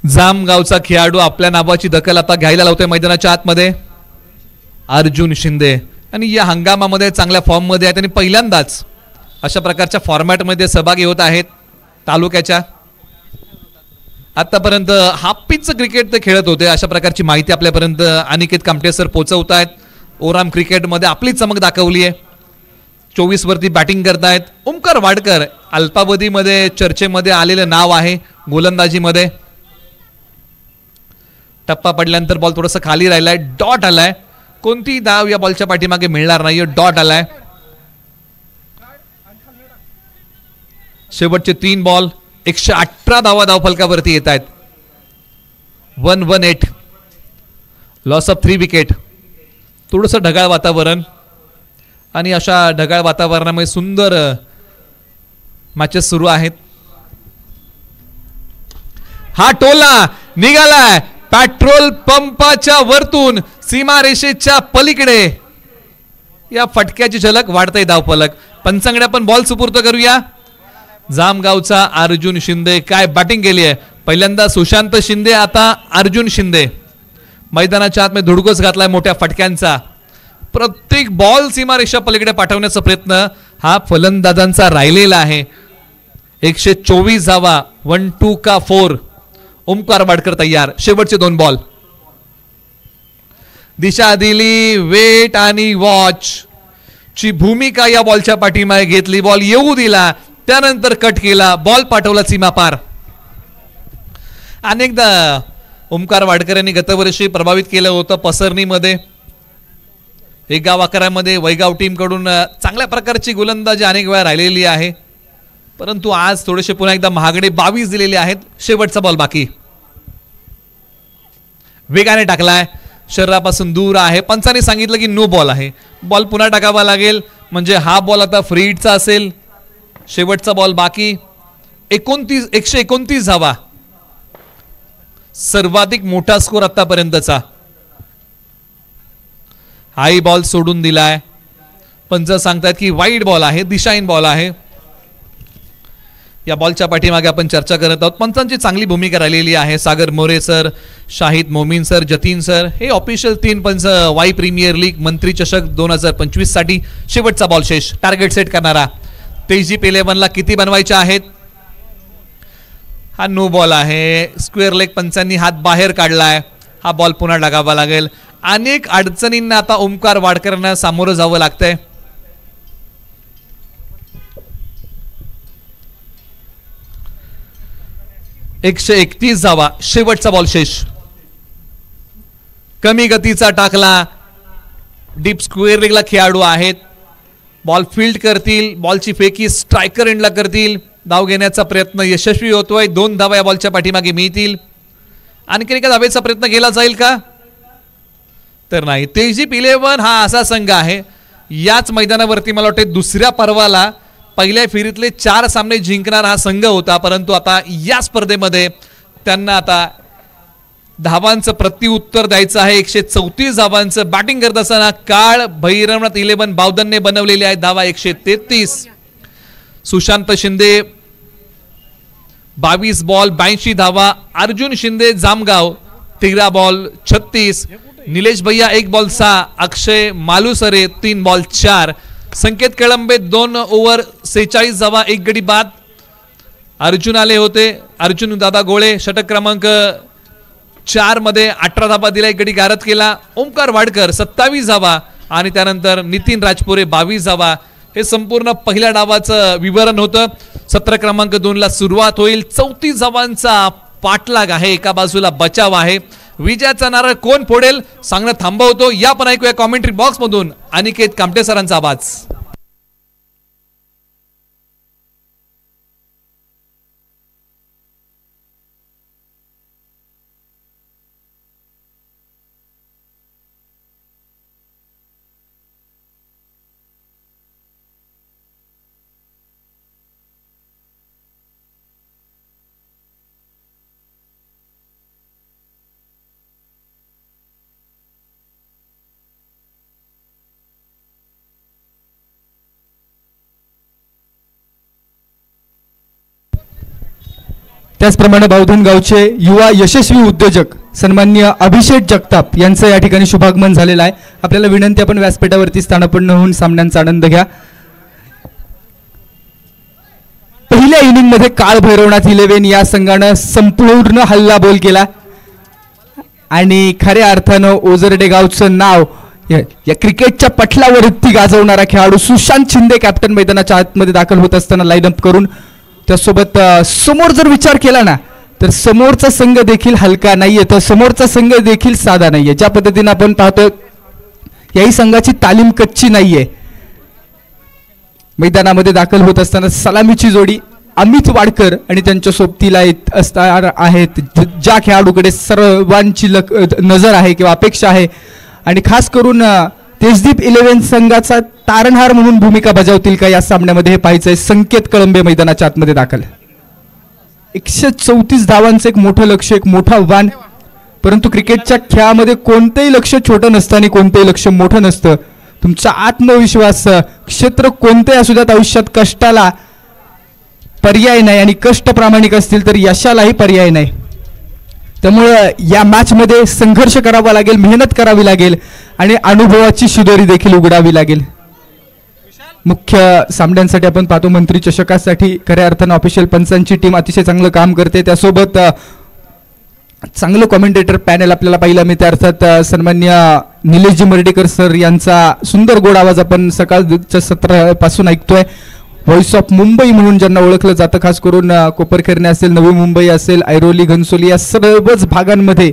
जामगावचा खेळाडू आपल्या नावाची दखल आता घ्यायला लावतोय मैदानाच्या आतमध्ये, अर्जुन शिंदे. आणि या हंगामामध्ये चांगल्या फॉर्म मध्ये आहेत आणि पहिल्यांदाच अशा प्रकारच्या फॉर्मॅटमध्ये सहभागी होत आहेत तालुक्याच्या. आतापर्यंत हाफ पिच क्रिकेट ते खेळत होते, अशा प्रकारची माहिती आपल्यापर्यंत अनिकेत कामटे सर पोहोचवत आहेत. ओराम क्रिकेटमध्ये आपली चमक दाखवली आहे, 24 वरती बॅटिंग करतायत. ओमकार वाडकर अल्पावधीमध्ये चर्चेमध्ये आलेलं नाव आहे गोलंदाजीमध्ये. टप्पा पडल्यानंतर बॉल थोडासा खाली राहिलाय, डॉट आलाय. कोणती धाव या बॉलच्या पाठीमागे मिळणार नाहीये, डॉट आलाय. शेवटचे 3 बॉल 118 धावा धाव फलकावरती येत आहेत. 118, लॉस ऑफ 3 विकेट. थोडंसं ढगाळ वातावरण आणि अशा ढगाळ वातावरणामुळे सुंदर मॅचेस सुरू आहेत. हा टोला निघालाय पेट्रोल पंपाच्या वरतून सीमा रेषेच्या पलीकडे. या फटक्याची झलक वाढतंय धावफलक. पंचांगडे आपण बॉल सुपूर्द करूया. जामगावचा अर्जुन शिंदे काय बॅटिंग केली आहे. पहिल्यांदा सुशांत शिंदे, आता अर्जुन शिंदे. मैदानाच्या आतमध्ये धुडगोस घातलाय मोठ्या फटक्यांचा. प्रत्येक बॉल सीमा रेषा पलीकडे पाठवण्याचा प्रयत्न हा फलंदाजांचा राहिलेला आहे. 124 धावा, 1-2 का 4. ओमकार वाडकर तयार. शेवटचे 2 बॉल. दिशा दिली, वेट आणि वॉच ची भूमिका या बॉलच्या पाठीमागे घेतली. बॉल येऊ दिला, त्यानंतर कट केला, बॉल पाठवला सीमा पार. अनेकदा ओमकार वाडकर यांनी गतवर्षी प्रभावित केलं होतं पसरणीमध्ये. 1 गाव 11 मध्ये वैगाव टीम कडून चांगल्या प्रकारची गोलंदाजी अनेक वेळा राहिलेली आहे, परंतु आज थोडेसे पुन्हा एकदा महागडे 22 दिलेले आहेत. शेवटचा बॉल बाकी. वेगाने टाकलाय, शरीरापासून दूर आहे. पंचाने सांगितलं की नो बॉल आहे. बॉल पुन्हा टाकावा लागेल, म्हणजे हा बॉल आता फ्री हिटचा असेल. शेवटचा बॉल बाकी. 129 धावा, सर्वाधिक मोठा स्कोर आतापर्यंतचा. हाई बॉल सोडून दिलाय. पंच सांगतात की वाईड बॉल आहे, दिशाहीन बॉल आहे. या बॉलच्या पाठीमागे आपण चर्चा करत आहोत. पंचांची चांगली भूमिका राहिलेली आहे. Sagar More sir, Shahid Momin sir, Jatin sir हे ऑफिशियल 3 पंच. वाई प्रीमियर लीग मंत्री चषक 2025 साठी शेवटचा बॉल शेष. टार्गेट सेट करणारा तेजदीप 11 ला किती बनवायचे आहेत? हा नो बॉल आहे. स्क्वेअर लेग पंचांनी हात बाहेर काढलाय. हा बॉल पुन्हा लगावा लागेल. अनेक अडचणींना आता ओमकार वाडकरांना सामोरं जावं लागतंय. एकशे 31 धावा. शेवटचा बॉल शेष. कमी गतीचा टाकला. डीप स्क्वेअर लेगला खेळाडू आहेत. बॉल फील्ड करतील. बॉलची फेकी स्ट्रायकर एंडला करतील. धाव घेण्याचा प्रयत्न यशस्वी होतोय. 2 धावा या बॉलच्या पाठीमागे मिळतील. आणखी एका धावेचा प्रयत्न केला जाईल का? तर नाही. तेजदीप 11 हा असा संघ आहे याच मैदानावरती मला वाटते दुसऱ्या पर्वाला पहिल्या फेरीतले 4 सामने जिंकणारा हा संघ होता. परंतु आता या स्पर्धेमध्ये त्यांना आता धावांचं प्रत्युत्तर द्यायचं आहे. 134 धावांचं बॅटिंग करत असताना काळ भैरवनाथ 11 बावधनने बनवलेली आहे धावा 133. सुशांत शिंदे 22 बॉल 82 धावा. अर्जुन शिंदे जामगाव 13 बॉल 36. निलेश भैया 1 बॉल 6. अक्षय मालुसरे 3 बॉल 4. संकेत कळंबे 2 ओव्हर 46 धावा 1 गडी बाद. अर्जुन आले होते. अर्जुन दादा गोळे षटक क्रमांक 4 मध्ये 18 धावा दिला 1 गडी गारद केला. ओमकार वाडकर 27 धावा आणि त्यानंतर नितीन राजपुरे 22 धावा. हे संपूर्ण पहिल्या डावाचं विवरण होतं. सत्र क्रमांक 2 ला सुरुवात होईल. 34 धावांचा पाठलाग आहे. एका बाजूला बचाव आहे. विजयाचा नारळ कोण फोडेल सांगणं थांबवतो. या पण ऐकूया कॉमेंट्री बॉक्स मधून अनिकेत कामटे सरांचा आवाज. त्याचप्रमाणे बावधन गावचे युवा यशस्वी उद्योजक सन्माननीय अभिषेक जगताप यांचं या ठिकाणी शुभागमन झालेलं आहे. आपल्याला विनंती आपण व्यासपीठावरती स्थानापन्न होऊन सामन्यांचा आनंद घ्या. पहिल्या इनिंग मध्ये काळ भैरवनाथ 11 या संघानं संपूर्ण हल्लाबोल केला आणि खऱ्या अर्थानं ओझरडे गावचं नाव या क्रिकेटच्या पटलावरती गाजवणारा खेळाडू सुशांत शिंदे कॅप्टन मैदानाच्या आतमध्ये दाखल होत असताना लाईनअप करून त्यासोबत समोर जर विचार केला ना तर समोरचा संघ देखील हलका नाहीये. तर समोरचा संघ देखील साधा नाहीये. ज्या पद्धतीने आपण पाहतो याही संघाची तालीम कच्ची नाहीये. मैदानामध्ये दाखल होत असताना सलामीची जोडी अमित वाडकर आणि त्यांच्या सोबतीला असणार आहेत ज्या खेळाडूकडे सर्वांची नजर आहे किंवा अपेक्षा आहे आणि खास करून तेजदीप 11 संघाचा तारणहार म्हणून भूमिका बजावतील का या सामन्यामध्ये हे पाहायचंय. संकेत कळंबे मैदानाच्या आतमध्ये दाखल. 134 धावांचं एक मोठं लक्ष, एक मोठा आव्हान. परंतु क्रिकेटच्या खेळामध्ये कोणतेही लक्ष छोटं नसतं आणि कोणतेही लक्ष मोठं नसतं. तुमचा आत्मविश्वास क्षेत्र कोणतेही असू द्यात आयुष्यात कष्टाला पर्याय नाही आणि कष्ट प्रामाणिक असतील तर यशालाही पर्याय नाही. त्यामुळे या मॅच मध्ये संघर्ष करावा लागेल, मेहनत करावी लागेल आणि अनुभवाची शिदोरी देखील उघडावी लागेल. मुख्य सामन्यांसाठी आपण पाहतो मंत्री चषकासाठी खऱ्या अर्थानं ऑफिशियल पंचांची टीम अतिशय चांगलं काम करते. त्यासोबत चांगलं कॉमेंटेटर पॅनल आपल्याला पाहिलं मिळते. अर्थात सन्माननीय निलेशजी मर्डेकर सर यांचा सुंदर गोड आवाज आपण सकाळच्या सत्रापासून ऐकतोय. व्हॉइस ऑफ मुंबई म्हणून ज्यांना ओळखलं जातं, खास करून कोपरखैरणे असेल, नवी मुंबई असेल, ऐरोली, घनसोली या सर्वच भागांमध्ये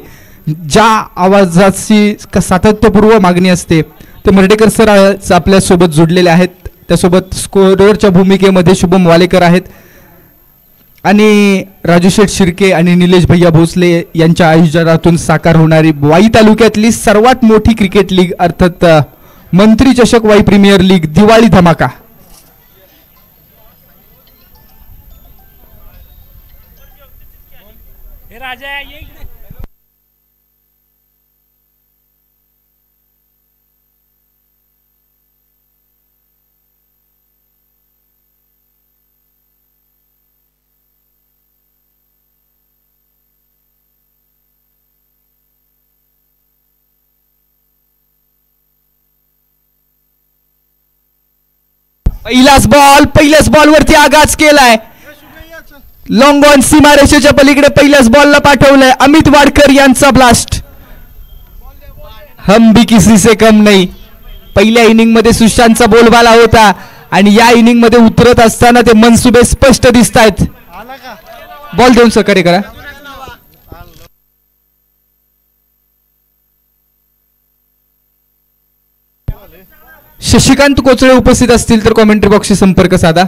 ज्या आवाजाची सातत्यपूर्व मागणी असते ते मर्डेकर सर आपल्या सोबत जोडलेले आहेत. त्यासोबत स्कोररच्या भूमिकेमध्ये शुभम वालेकर आहेत आणि राजू शेठ शिर्के आणि निलेश भैया भोसले यांच्या आयोजनातून साकार होणारी वाई तालुक्यातली सर्वात मोठी क्रिकेट लीग अर्थात मंत्री चषक वाई प्रीमियर लीग दिवाळी धमाका. राजा पहिल्याच बॉलवरती आघात केलाय. लॉंग ऑन सीमारेषेच्या पलीकडे पहिल्याच बॉलला पाठवलंय. अमित वाडकर यांचा ब्लास्ट. हम भी किसी से कम नाही. पहिल्या इनिंग मध्ये सुशांतचा बोलबाला होता आणि या इनिंग मध्ये उतरत असताना ते मनसुबे स्पष्ट दिसत आहेत. बॉल देऊन सहकार्य करा. शशिकांत कोचळे उपस्थित असतील तर कॉमेंट्री बॉक्सशी संपर्क साधा.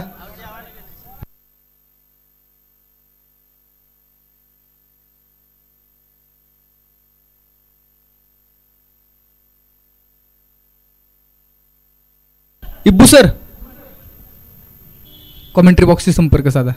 इब्बू सर कॉमेंट्री बॉक्सशी संपर्क साधा.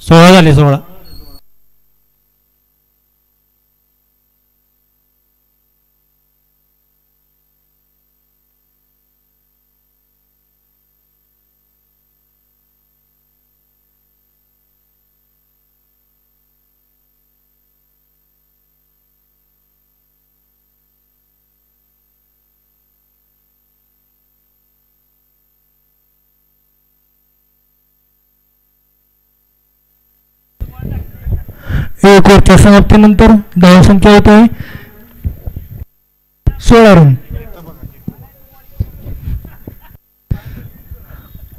सोळा झाले 16. एक ओव्हरच्या समाप्तीनंतर धावसंख्या होत आहे 16 रन.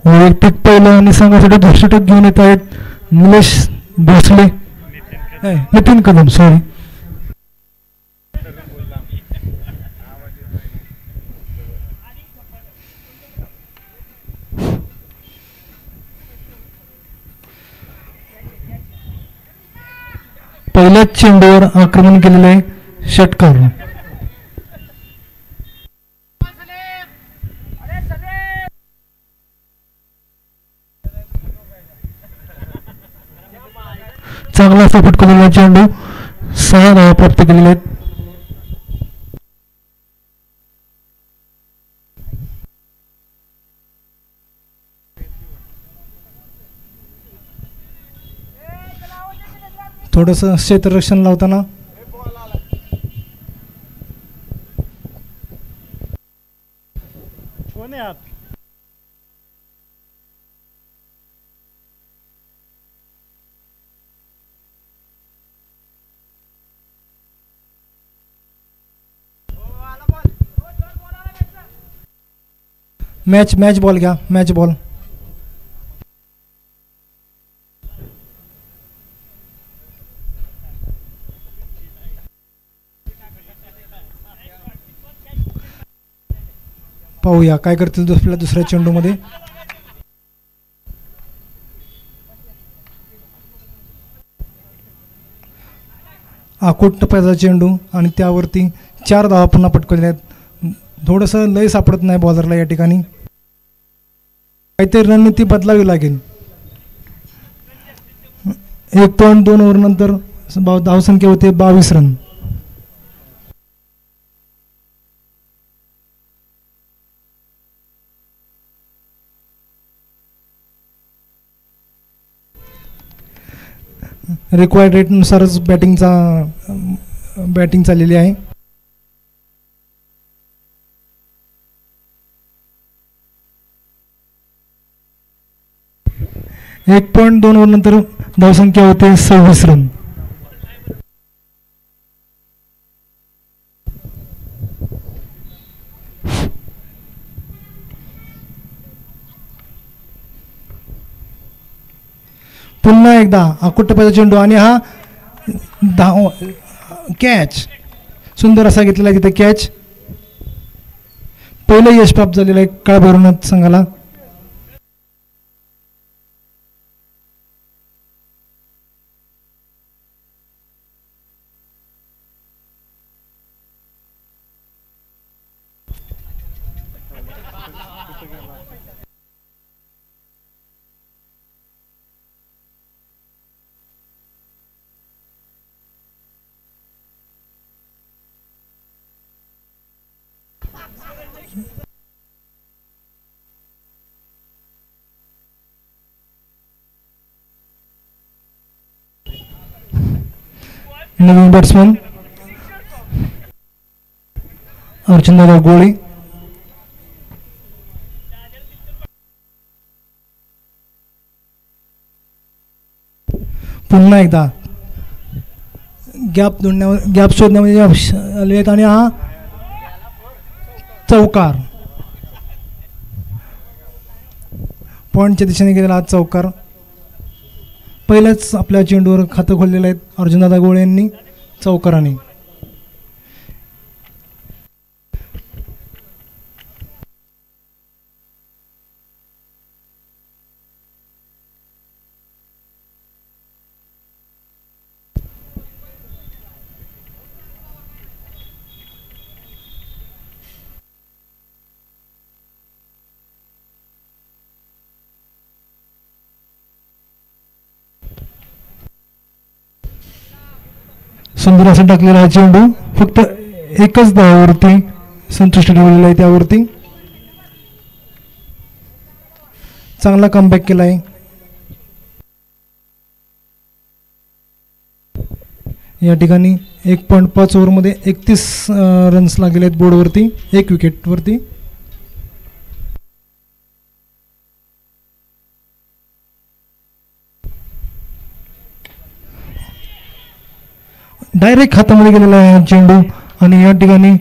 वैयक्तिक पहिलं आणि संघासाठी धुरषटक घेऊन येत आहेत निलेश भोसले, नितीन कदम सॉरी. पहिल्याच चेंडूवर आक्रमण केलेलं आहे षटकार. चांगला असा फटकवलेला चेंडू, 6 धावा प्राप्त केलेल्या आहेत. थोडंसं क्षेत्ररक्षण लावताना मॅच बॉल घ्या, मॅच बॉल. पाहूया काय करतील आपल्या दुसऱ्या चेंडूमध्ये. आखूट टप्प्याचा चेंडू आणि त्यावरती 4 धावा पुन्हा पटकवल्या आहेत. थोडंसं लय सापडत नाही बॉलरला या ठिकाणी, काहीतरी रणनीती बदलावी लागेल. 1.2 ओव्हर नंतर धावसंख्या होते 22 रन. रिक्वायर्ड रेटनुसारच बॅटिंग चाललेली आहे. एक 1.2 ओव्हर नंतर धावसंख्या होते 26 रन. पुन्हा एकदा आखूट टप्प्याचा चेंडू आणि हा कॅच, सुंदर असा घेतलेला आहे तिथे कॅच. पहिलं यश प्राप्त झालेलं आहे काळभैरवनाथ संघाला. नवीन बॅट्समन अर्जुनदादा गोळे. पुन्हा एकदा गॅप शोधण्यामध्ये आले आहेत आणि हा चौकार, पॉईंटच्या दिशेने गेलेला हा चौकार. पहिल्याच आपल्या चेंडूवर खातं खोललेलं आहे अर्जुनदादा गोळे यांनी चौकाराने. सुंदर असं टाकलेला हा चेंडू, फक्त एकच धावावरती संतुष्ट ठेवलेला आहे. त्यावरती चांगला कमबॅक केला आहे. या ठिकाणी 1.5 ओव्हरमध्ये 31 रन्स लागले आहेत बोर्डवरती, 1 विकेटवरती. डायरेक्ट हातामध्ये गेलेला आहे चेंडू आणि या ठिकाणी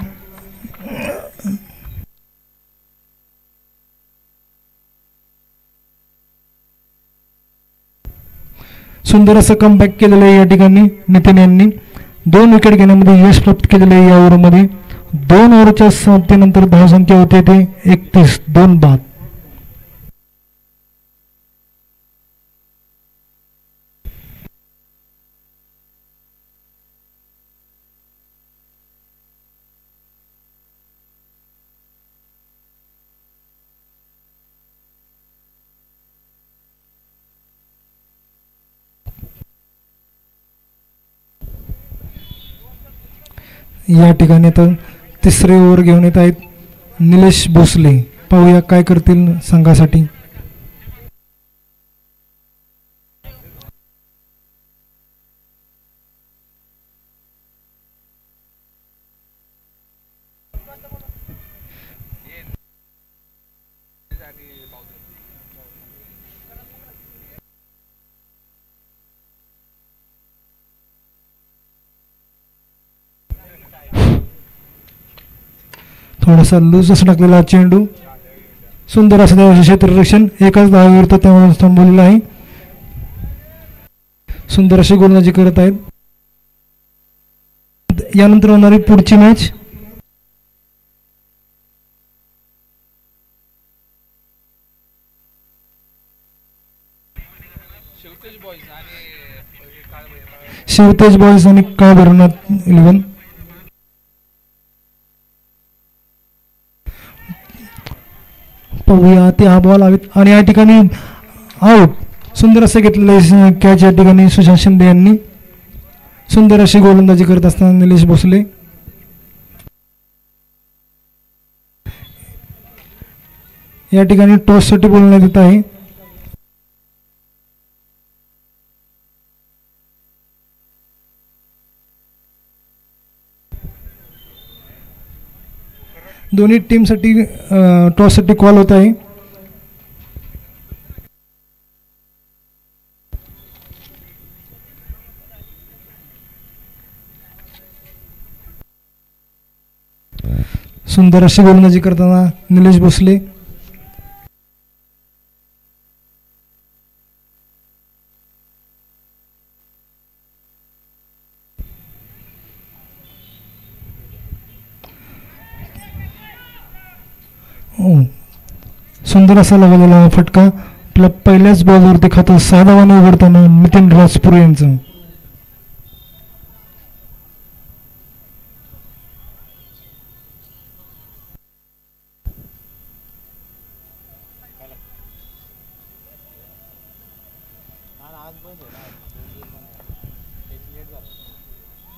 सुंदर असं कमबॅक केलेलं आहे या ठिकाणी नितीन यांनी. 2 विकेट घेण्यामध्ये यश प्राप्त केलेलं आहे या ओव्हरमध्ये. 2 ओव्हरच्या समाप्तीनंतर धावसंख्या होते ते 31, 2 बाद. या ठिकाणी आता तिसरे ओव्हर घेऊन येत आहेत निलेश भोसले. पाहूया काय करतील संघासाठी. थोडासा लूज असं टाकलेला चेंडू. सुंदर असं त्या क्षेत्ररक्षण एकाच धावाविरुद्ध त्यामुळे थांबवलेलं आहे. सुंदर अशी गोलंदाजी करत आहेत. यानंतर होणारी पुढची मॅच शिवतेज बॉयज आणि काळभैरवनाथ 11. पाहूया ते हा बॉल हवेत आणि या ठिकाणी आउट. सुंदर असं घेतलेलं कॅच या ठिकाणी सुशांत शिंदे यांनी. सुंदर अशी गोलंदाजी करत असताना निलेश भोसले. या ठिकाणी टॉससाठी बोलण्यात येत आहे. दोन्ही टीमसाठी टॉससाठी कॉल होत आहे. सुंदर अशी गोलंदाजी करताना निलेश भोसले. सुंदर असा लागलेला फटका आपल्या पहिल्याच बॉलवरती खातं 6 धावांनी उघडताना नितीन राजपुरे यांचं.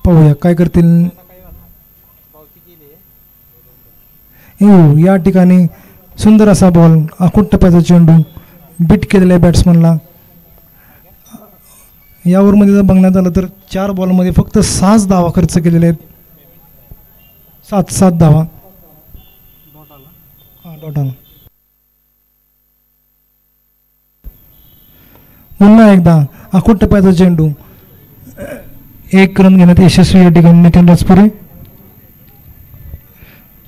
पाहूया काय करतील. या ठिकाणी सुंदर असा बॉल आखूड टप्प्याचा चेंडू बीट केलेला आहे बॅट्समनला. या ओव्हरमध्ये जर बघण्यात आलं तर 4 बॉलमध्ये फक्त 6 धावा खर्च केलेले आहेत. 7 धावा डॉट आला. पुन्हा एकदा आखूड टप्प्याचा चेंडू 1 रन घेण्यात यशस्वी या ठिकाणी नितीन राजपुरे.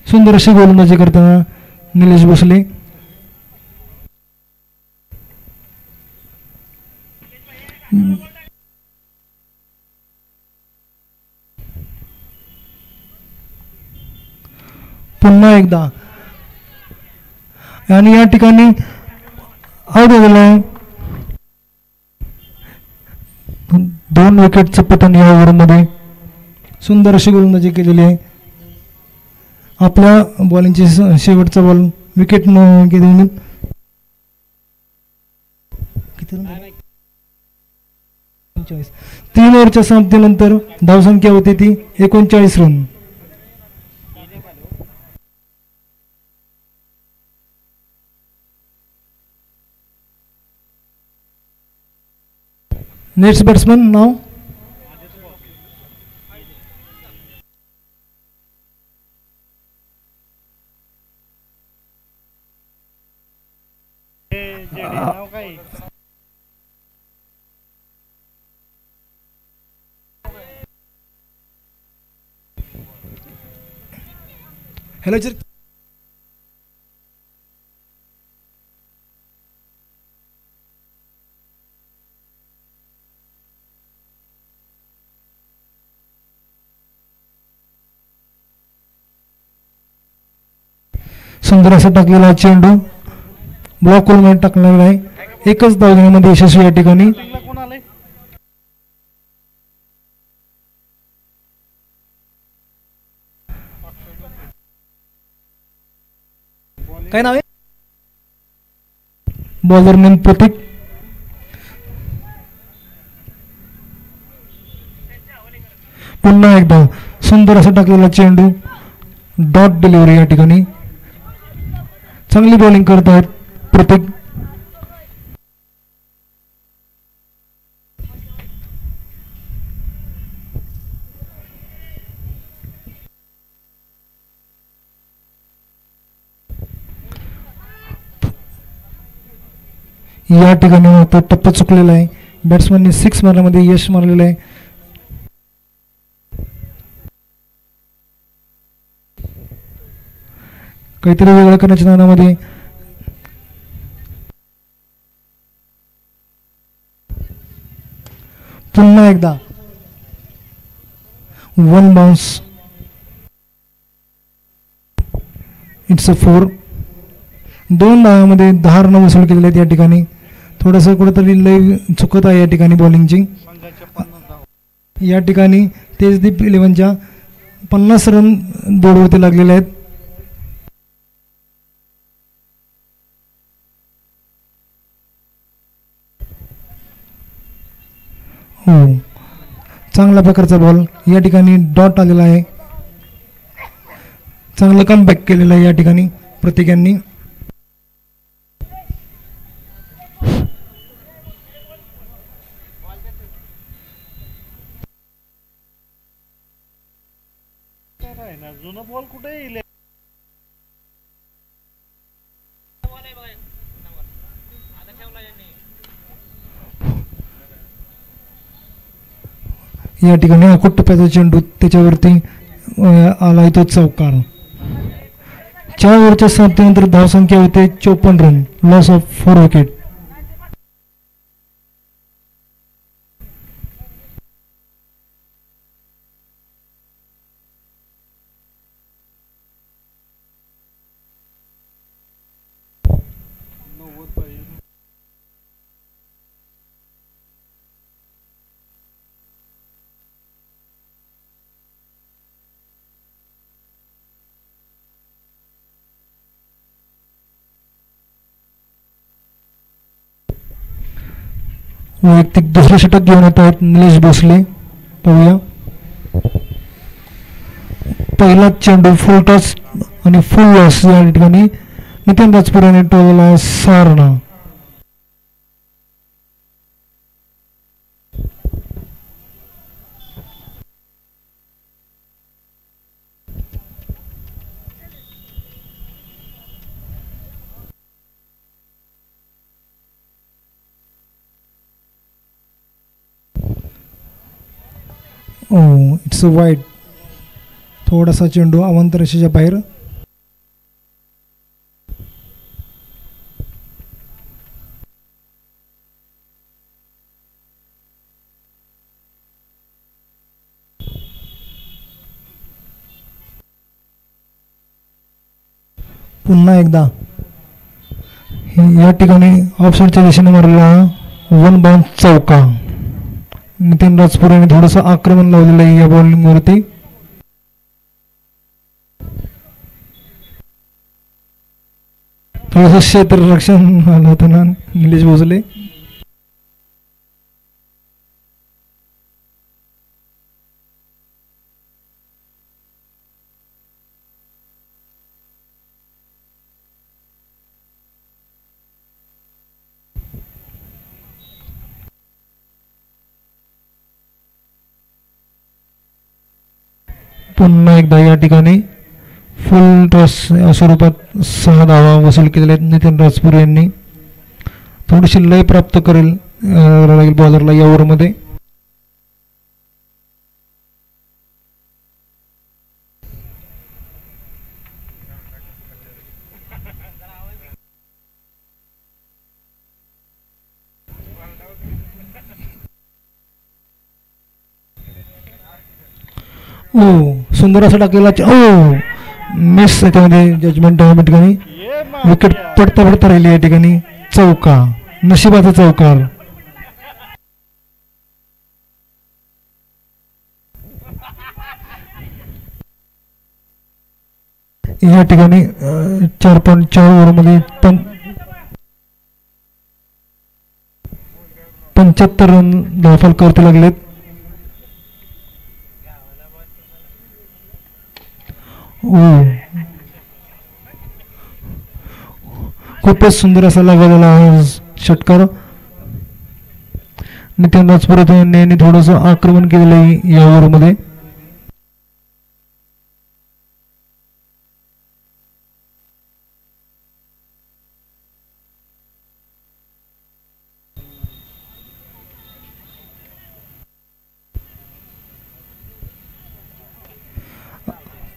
सुंदर अशी गोलंदाजी करताना निलेश भोसले. पुन्हा एकदा आणि या ठिकाणी आउट झालेला आहे. 2 विकेटचं पतन या ओव्हरमध्ये. सुंदर अशी गोलंदाजी केलेली आहे. आपल्या बॉलिंगची शेवटचा बॉल विकेट केली. 3 ओव्हरच्या समाप्तीनंतर धावसंख्या होती ती 39 रन. नेक्स्ट बॅट्समन नाव हॅलो सर. सुंदर असा टाकलेला चेंडू ब्लॉक होलमध्ये टाकलेला आहे. एकच धाव घेण्यामध्ये यशस्वी या ठिकाणी. काय नाव आहे बॉलर नेम प्रतीक. पुन्हा एकदा सुंदर असा टाकलेला चेंडू, डॉट डिलिव्हरी या ठिकाणी. चांगली बॉलिंग करत आहेत प्रत्येक. या ठिकाणी आता टप्पा चुकलेला आहे. बॅट्समनने 6 मारण्यामध्ये यश मारलेलं आहे. काहीतरी वेगळं करण्याच्या नादामध्ये पुन्हा एकदा 1 बाउन्स. It's a 4. 2 धावांमध्ये 10 रन वसूल केलेले आहेत या ठिकाणी. थोडंसं कुठेतरी लय चुकत आहे या ठिकाणी बॉलिंगची. या ठिकाणी तेजदीप 11च्या 50 रन बोर्डवरती लागलेले आहेत. हो, चांगल्या प्रकारचा बॉल या ठिकाणी डॉट आलेला आहे. चांगलं कमबॅक केलेलं आहे या ठिकाणी प्रत्येकांनी. या ठिकाणी अकोट टप्प्याचा चेंडू त्याच्यावरती आला तो चौकार. 4 ओव्हरच्या समाप्तीनंतर धावसंख्या होते 54 रन. Loss of 4 wicket. वैयक्तिक दुसरे षटक घेऊन येत आहेत निलेश भोसले. पाहूया. पहिला चेंडू फुल टॉस आणि फुल लॉस या ठिकाणी नितीन राजपूर याने टोलला 6 रन. It's a wide. थोडासा चेंडू अवांतर रेषेच्या बाहेर. पुन्हा एकदा या ठिकाणी ऑफसाईडच्या दिशेने मारलेला 1 बाउन्स चौका. नितीन राजपूर यांनी थोडंसं आक्रमण लावलेलं आहे या बॉलिंगवरती. थोडंसं क्षेत्ररक्षण आलं होतं ना निलेश भोसले. पुन्हा एकदा या ठिकाणी फुल टॉस स्वरूपात 6 धावा वसूल केलेल्या आहेत नितीन राजपूर यांनी. थोडीशी लय प्राप्त करेल लागेल बॉलरला या ओव्हरमध्ये. सुंदर असा टाकलेला मिस त्याच्यामध्ये जजमेंट आहे या ठिकाणी. विकेट पडता पडता राहिली या ठिकाणी. चौका, नशिबाचा चौकार. या ठिकाणी 4.4 ओव्हरमध्ये 75 रन धावफलकावरती लागलेत. खूपच सुंदर असा लागलेला आहे षटकार. नितीन राजपुरे यांनी थोडस आक्रमण केलेलं आहे या ओव्हरमध्ये.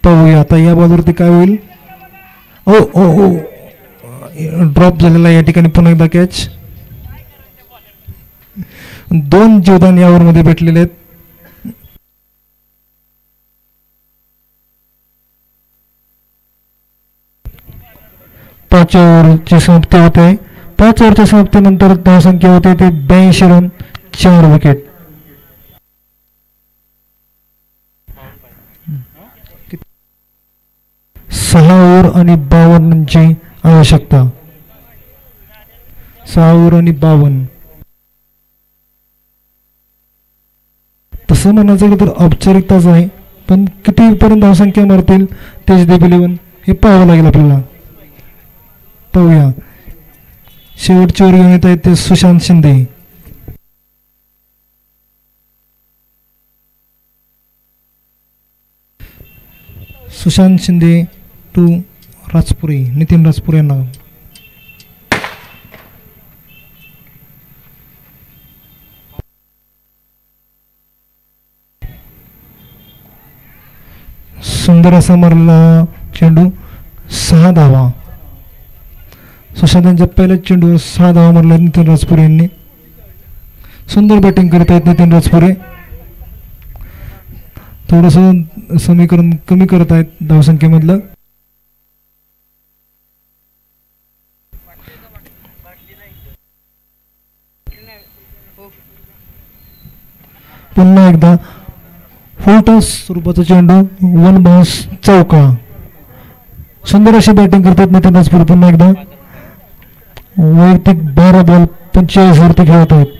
पाहूया आता या बॉलवरती काय होईल. ओ ओ ओ ड्रॉप झालेला या ठिकाणी पुन्हा एकदा कॅच. 2 जीवदान या ओव्हरमध्ये भेटलेले आहेत. पाच ओव्हरची समाप्ती होते. 5 ओव्हरच्या समाप्तीनंतर धावसंख्या होते ते 82 रन, 4 विकेट. सहा ओव्हर आणि 52 रनची आवश्यकता. 6 ओव्हर आणि 52. तसं म्हणायचं गेलं तर औपचारिकताच आहे, पण कितीपर्यंत धावसंख्या मारतील तेजदीप 11 हे पाहावं लागेल आपल्याला. पाहूया शेवटची ओव्हर घेऊन येत आहेत ते सुशांत शिंदे. सुशांत शिंदे टू राजपुरे, नितीन राजपुरे यांना. सुंदर असा मारला चेंडू, 6 धावा. सुशांत यांच्या पहिल्याच चेंडूवर 6 धावा मारल्या नितीन राजपुरे यांनी. सुंदर बॅटिंग करत आहेत नितीन राजपुरे. थोडंसं समीकरण कमी करत आहेत धावसंख्येमधलं. पुन्हा एकदा फुलटॉस स्वरूपाचा चेंडू, 1 बाउन्स चौका. सुंदर अशी बॅटिंग करतात नितीन राजपुरे. पुन्हा एकदा वैयक्तिक 12 बॉल 45 वरती खेळत आहेत.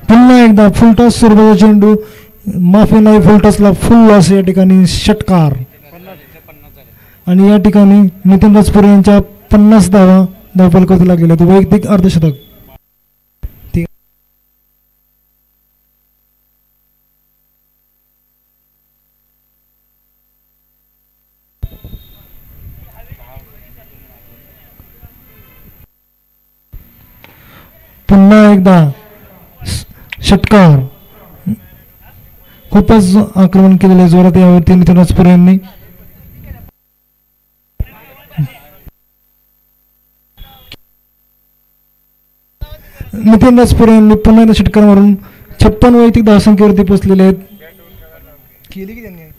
पुन्हा एकदा फुलटॉस स्वरूपाचा चेंडू, माफी नाही फुलटॉसला फुल लॉस या ठिकाणी षटकार. आणि या ठिकाणी नितीन राजपुरे यांच्या 50 धावा धावफलकावरती लागलेल्या आहेत. वैयक्तिक अर्धशतक. पुन्हा एकदा षटकार. खूपच आक्रमण केलेले जोरात यावरती नितीन राजपुरे यांनी. नितीन राजपुरे यांनी पुन्हा एकदा षटकार मारून 56 वैयक्तिक धावसंख्येवरती पोहोचलेले आहेत. केली की त्यांनी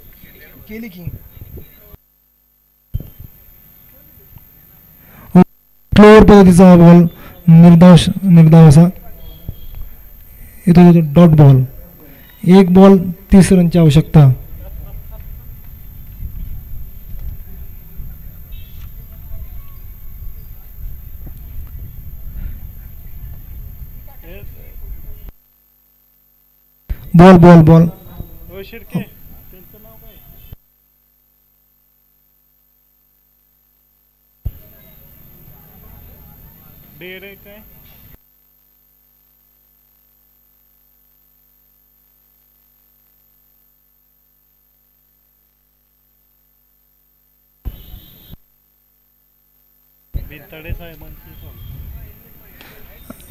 केली की फ्लोअर पद्धतीचा बॉल, निर्धाव असा इथे डॉट बॉल. 1 बॉल 30 रनची आवश्यकता. Ball ball ball.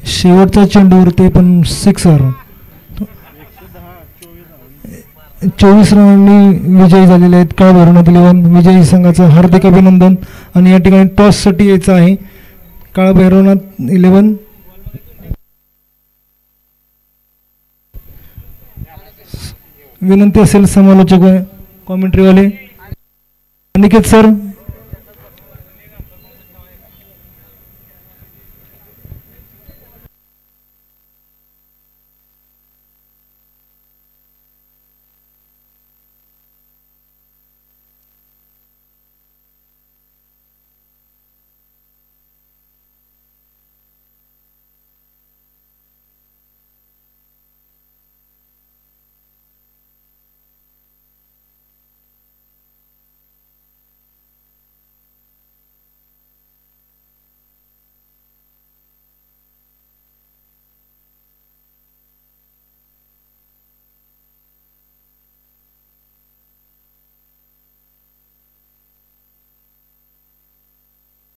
शेवटचा चेंडूवरती पण सिक्सर. 24 रनांनी विजयी झालेले आहेत काळ भैरवनाथ 11. विजयी संघाचं हार्दिक अभिनंदन. आणि या ठिकाणी टॉससाठी यायचं आहे काळ भैरवनाथ 11. विनंती असेल समालोचक कॉमेंट्रीवाले, अनिकेत सर